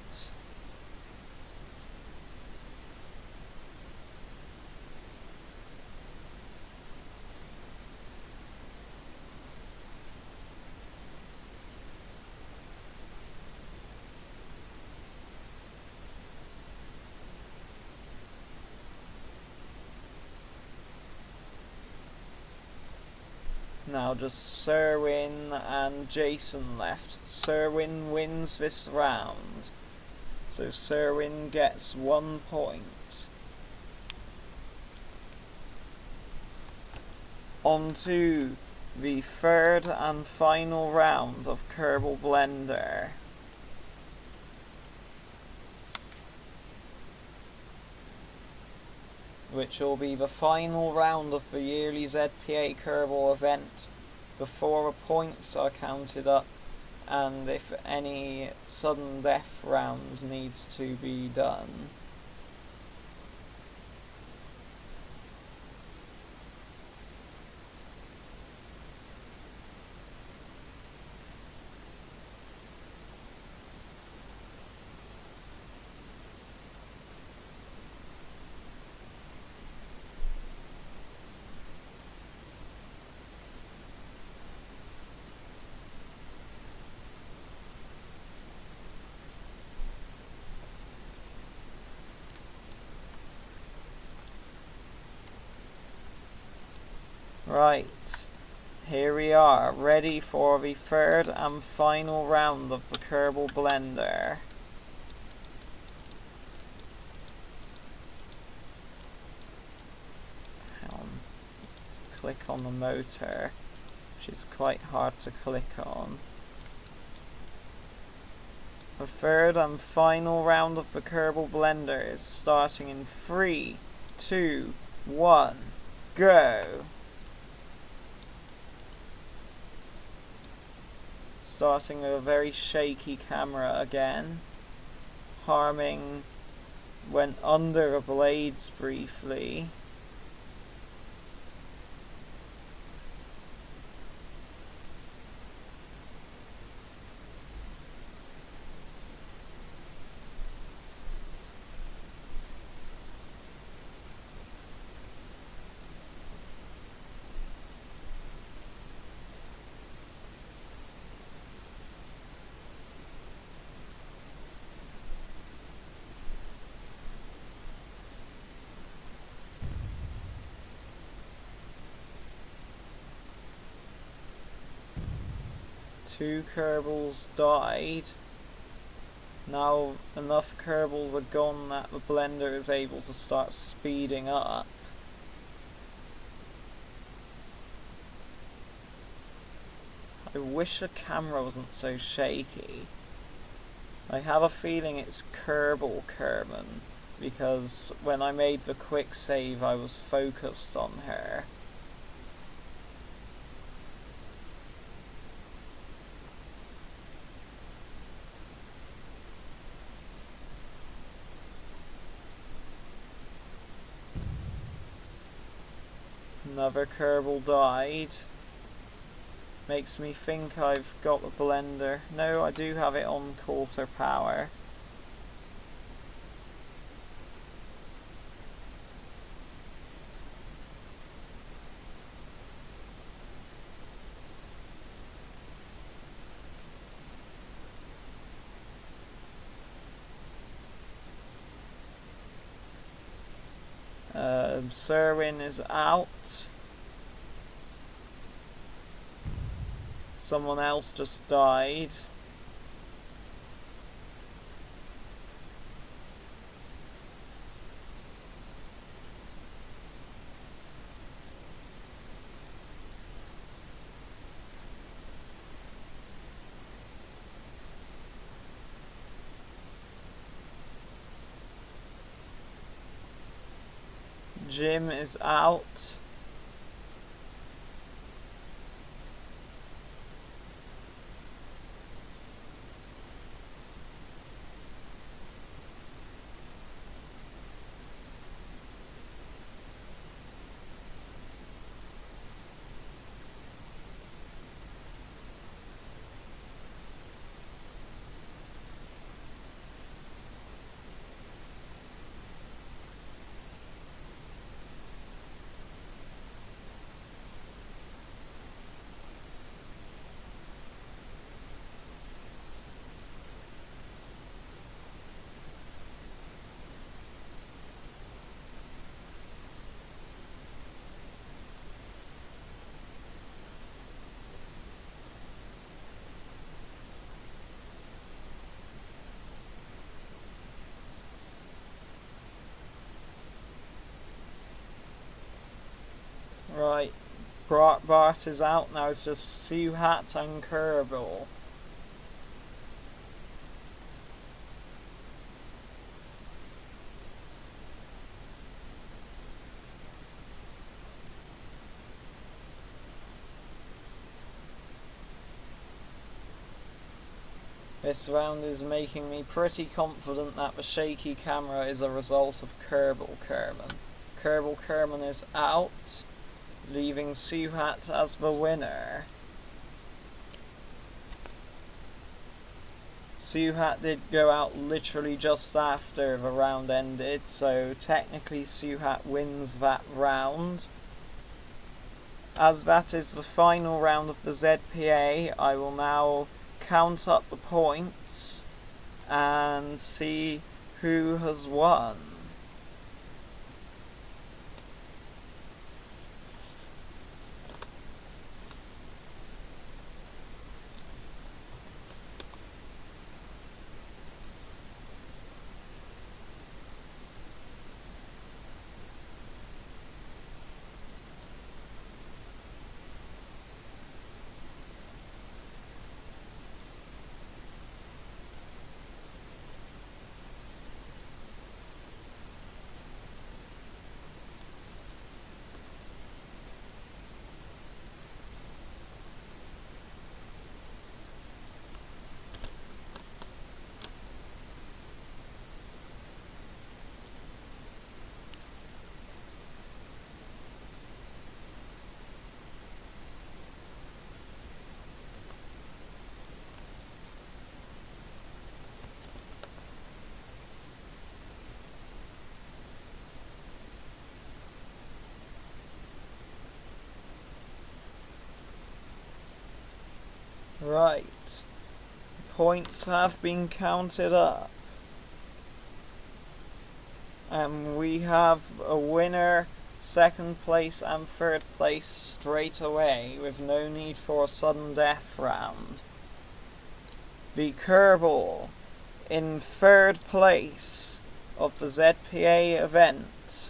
Now just Serwin and Jason left. Serwin wins this round. So Serwin gets 1 point. On to the third and final round of Kerbal Blender. Which will be the final round of the Yearly ZPA Kerbal Event before the points are counted up and if any sudden death round needs to be done. Right, here we are, ready for the third and final round of the Kerbal Blender. Click on the motor, which is quite hard to click on. The third and final round of the Kerbal Blender is starting in 3, 2, 1, go! Starting with a very shaky camera again. Harming went under the blades briefly. Two Kerbals died. Now enough Kerbals are gone that the blender is able to start speeding up. I wish the camera wasn't so shaky. I have a feeling it's Kerbal Kannons, because when I made the quick save I was focused on her. Another Kerbal died. Makes me think I've got the blender. No, I do have it on quarter power. Serwin is out. Someone else just died. Jim is out. Bart is out, now it's just Suhat and Kerbal. This round is making me pretty confident that the shaky camera is a result of Kerbal Kerman. Kerbal Kerman is out, leaving Suhat as the winner. Suhat did go out literally just after the round ended, so technically Suhat wins that round. As that is the final round of the ZPA, I will now count up the points and see who has won. Right, points have been counted up, and we have a winner, second place and third place straight away with no need for a sudden death round. The Kerbal in third place of the ZPA event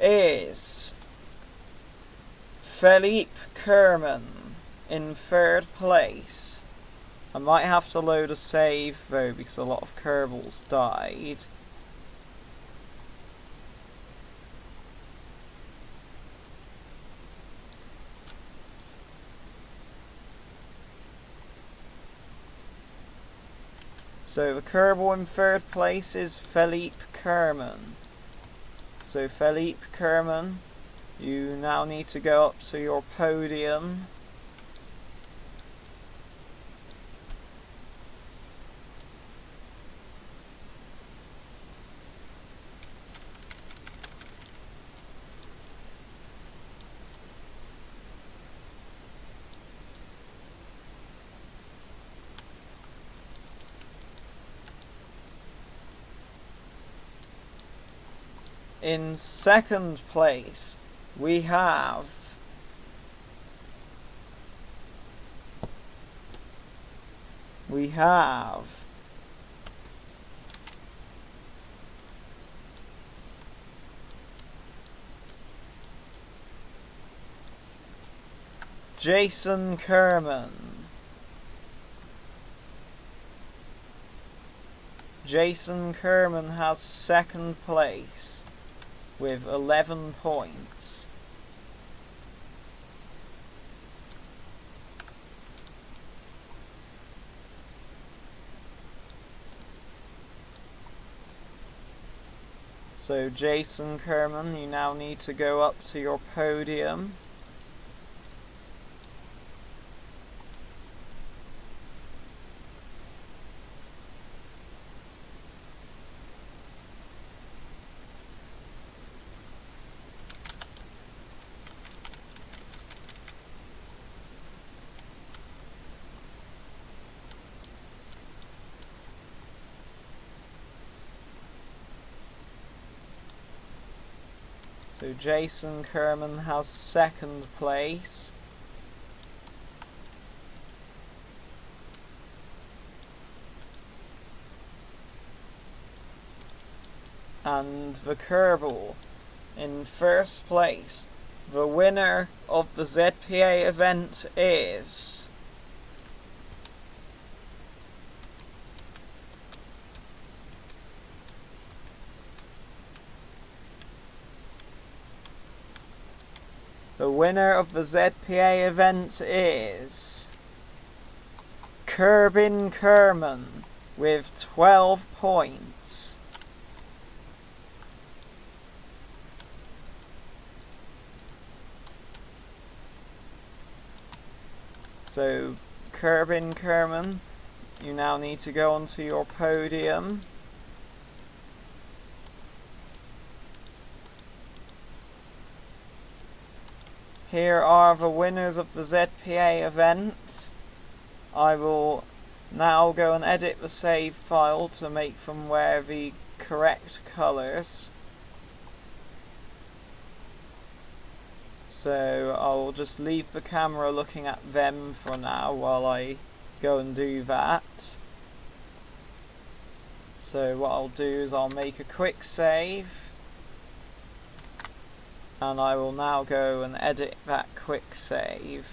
is Philippe Kerman. In third place. I might have to load a save though because a lot of Kerbals died. So the Kerbal in third place is Philippe Kerman. So Philippe Kerman, you now need to go up to your podium. In second place, we have Jason Kerman. Jason Kerman has second place with 11 points. So Jason Kerman, you now need to go up to your podium. So Jason Kerman has second place. And the Kerbal in first place The winner of the ZPA event is... The winner of the ZPA event is... Kerbal Kannons with 12 points. So, Kerbal Kannons, you now need to go onto your podium. Here are the winners of the ZPA event. I will now go and edit the save file to make them wear the correct colours. So I'll just leave the camera looking at them for now while I go and do that. So what I'll do is I'll make a quick save, and I will now go and edit that quick save.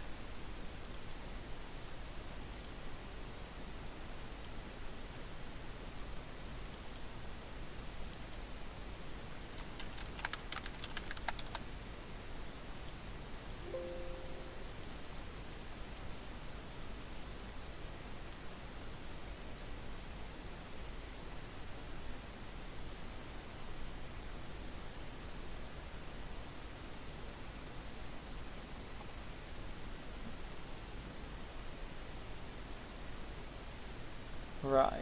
Right.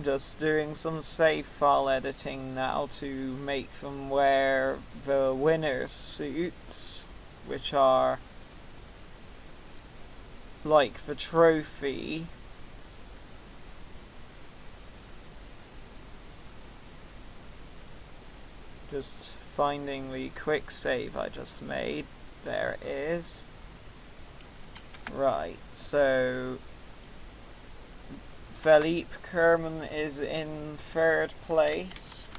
Just doing some save file editing now to make them wear the winner's suits, which are like the trophy. Just finding the quick save I just made. There it is. Right, so Philippe Kerman is in third place.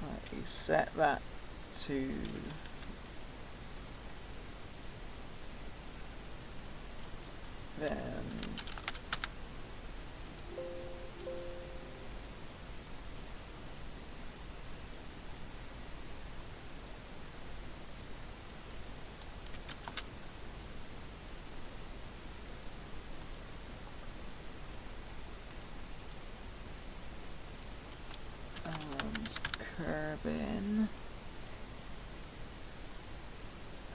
Right, you set that to then Kerbin.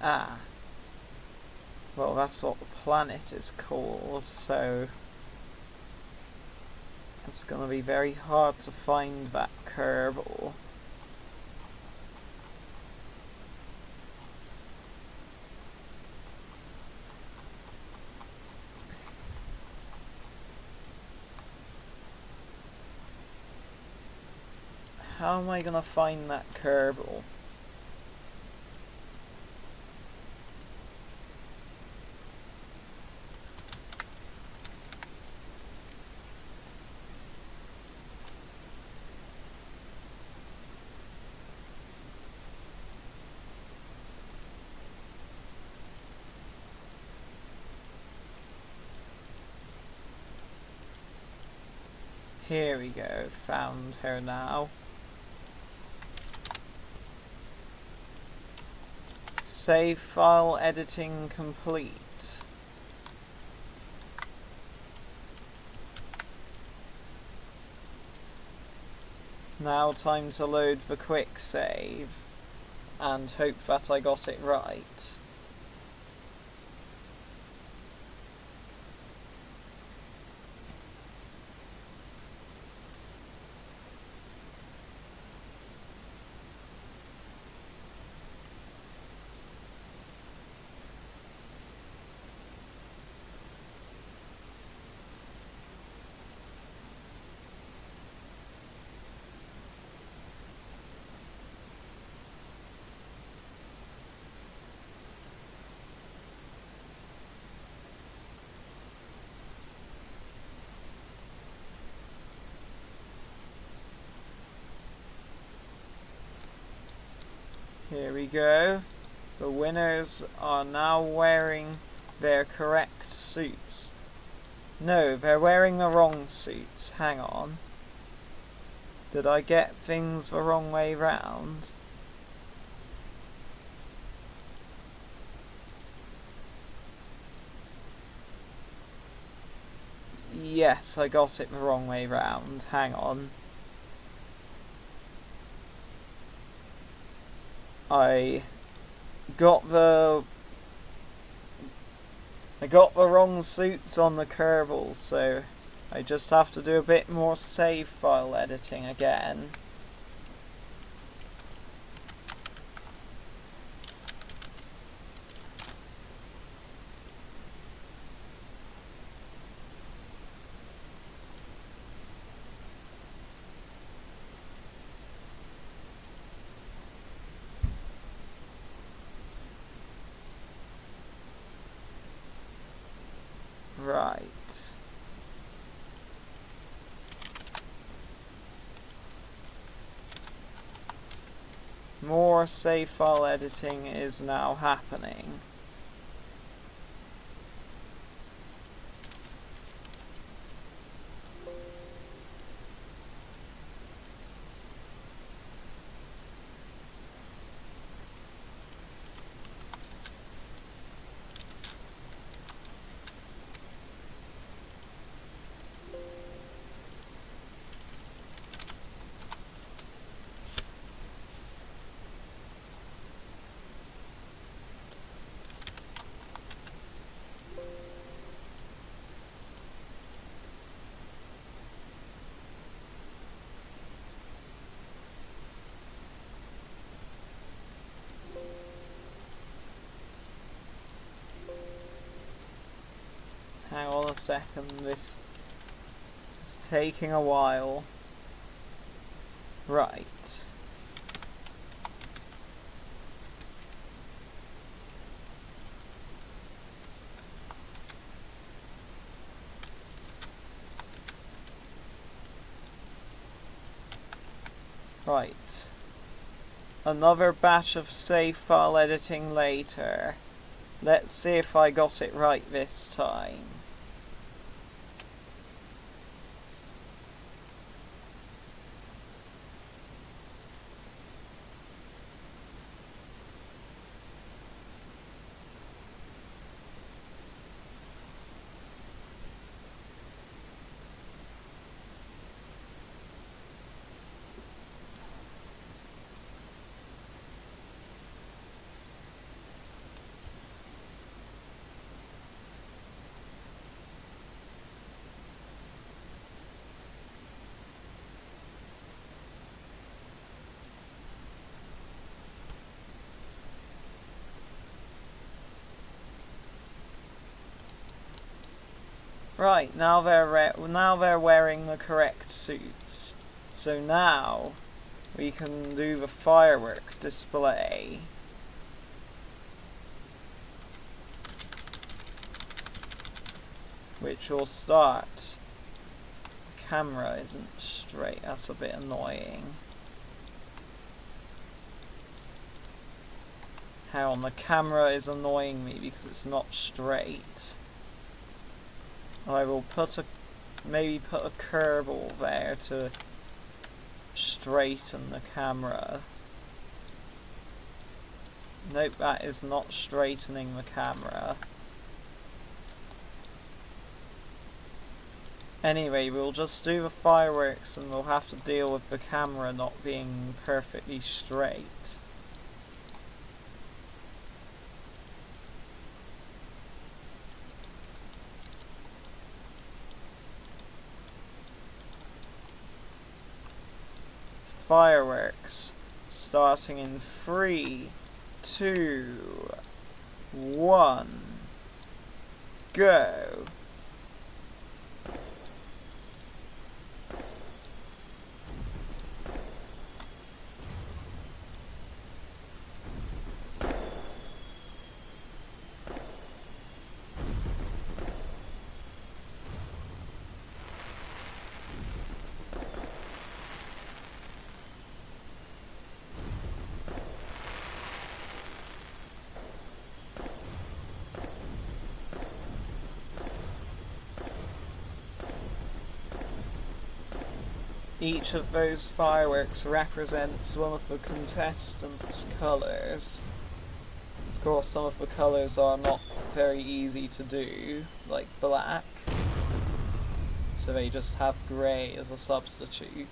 Ah. Well, that's what the planet is called, so it's going to be very hard to find that Kerbal. How am I going to find that Kerbal? Here we go, found her now. Save file editing complete. Now time to load the quick save and hope that I got it right. Here we go. The winners are now wearing their correct suits. No, they're wearing the wrong suits. Hang on. Did I get things the wrong way round? Yes, I got it the wrong way round. Hang on. I got the wrong suits on the Kerbals, so I just have to do a bit more save file editing again. Right. More save file editing is now happening. Hang on a second, this is taking a while. Right. Right. Another batch of save file editing later. Let's see if I got it right this time. Right, now they're wearing the correct suits. So now we can do the firework display. Which will start. The camera isn't straight, that's a bit annoying. Hang on, the camera is annoying me because it's not straight. I will maybe put a Kerbal there to straighten the camera. Nope, that is not straightening the camera. Anyway, we'll just do the fireworks and we'll have to deal with the camera not being perfectly straight. Fireworks starting in 3, 2, 1, go. each of those fireworks represents one of the contestants' colours. Of course, some of the colours are not very easy to do, like black, so they just have grey as a substitute.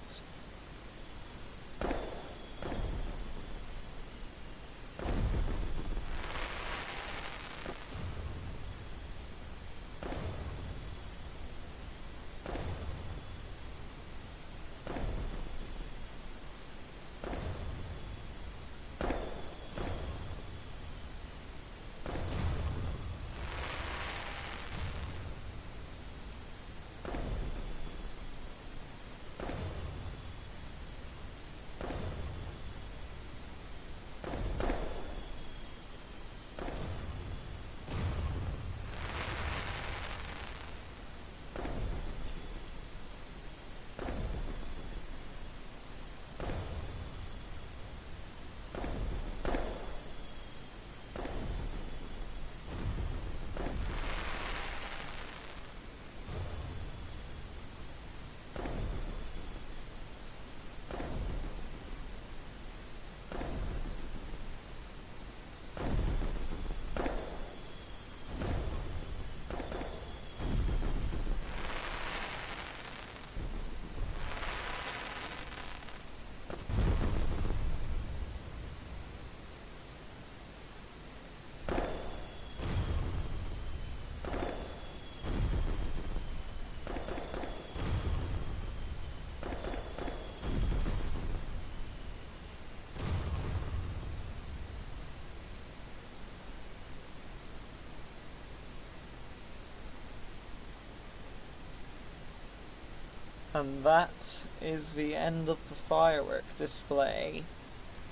And that is the end of the firework display,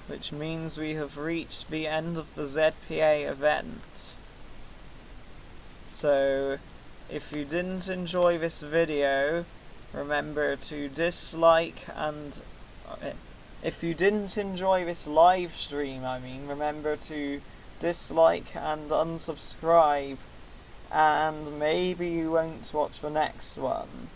which means we have reached the end of the ZPA event. So, if you didn't enjoy this video, remember to dislike and... if you didn't enjoy this live stream, remember to dislike and unsubscribe, and maybe you won't watch the next one.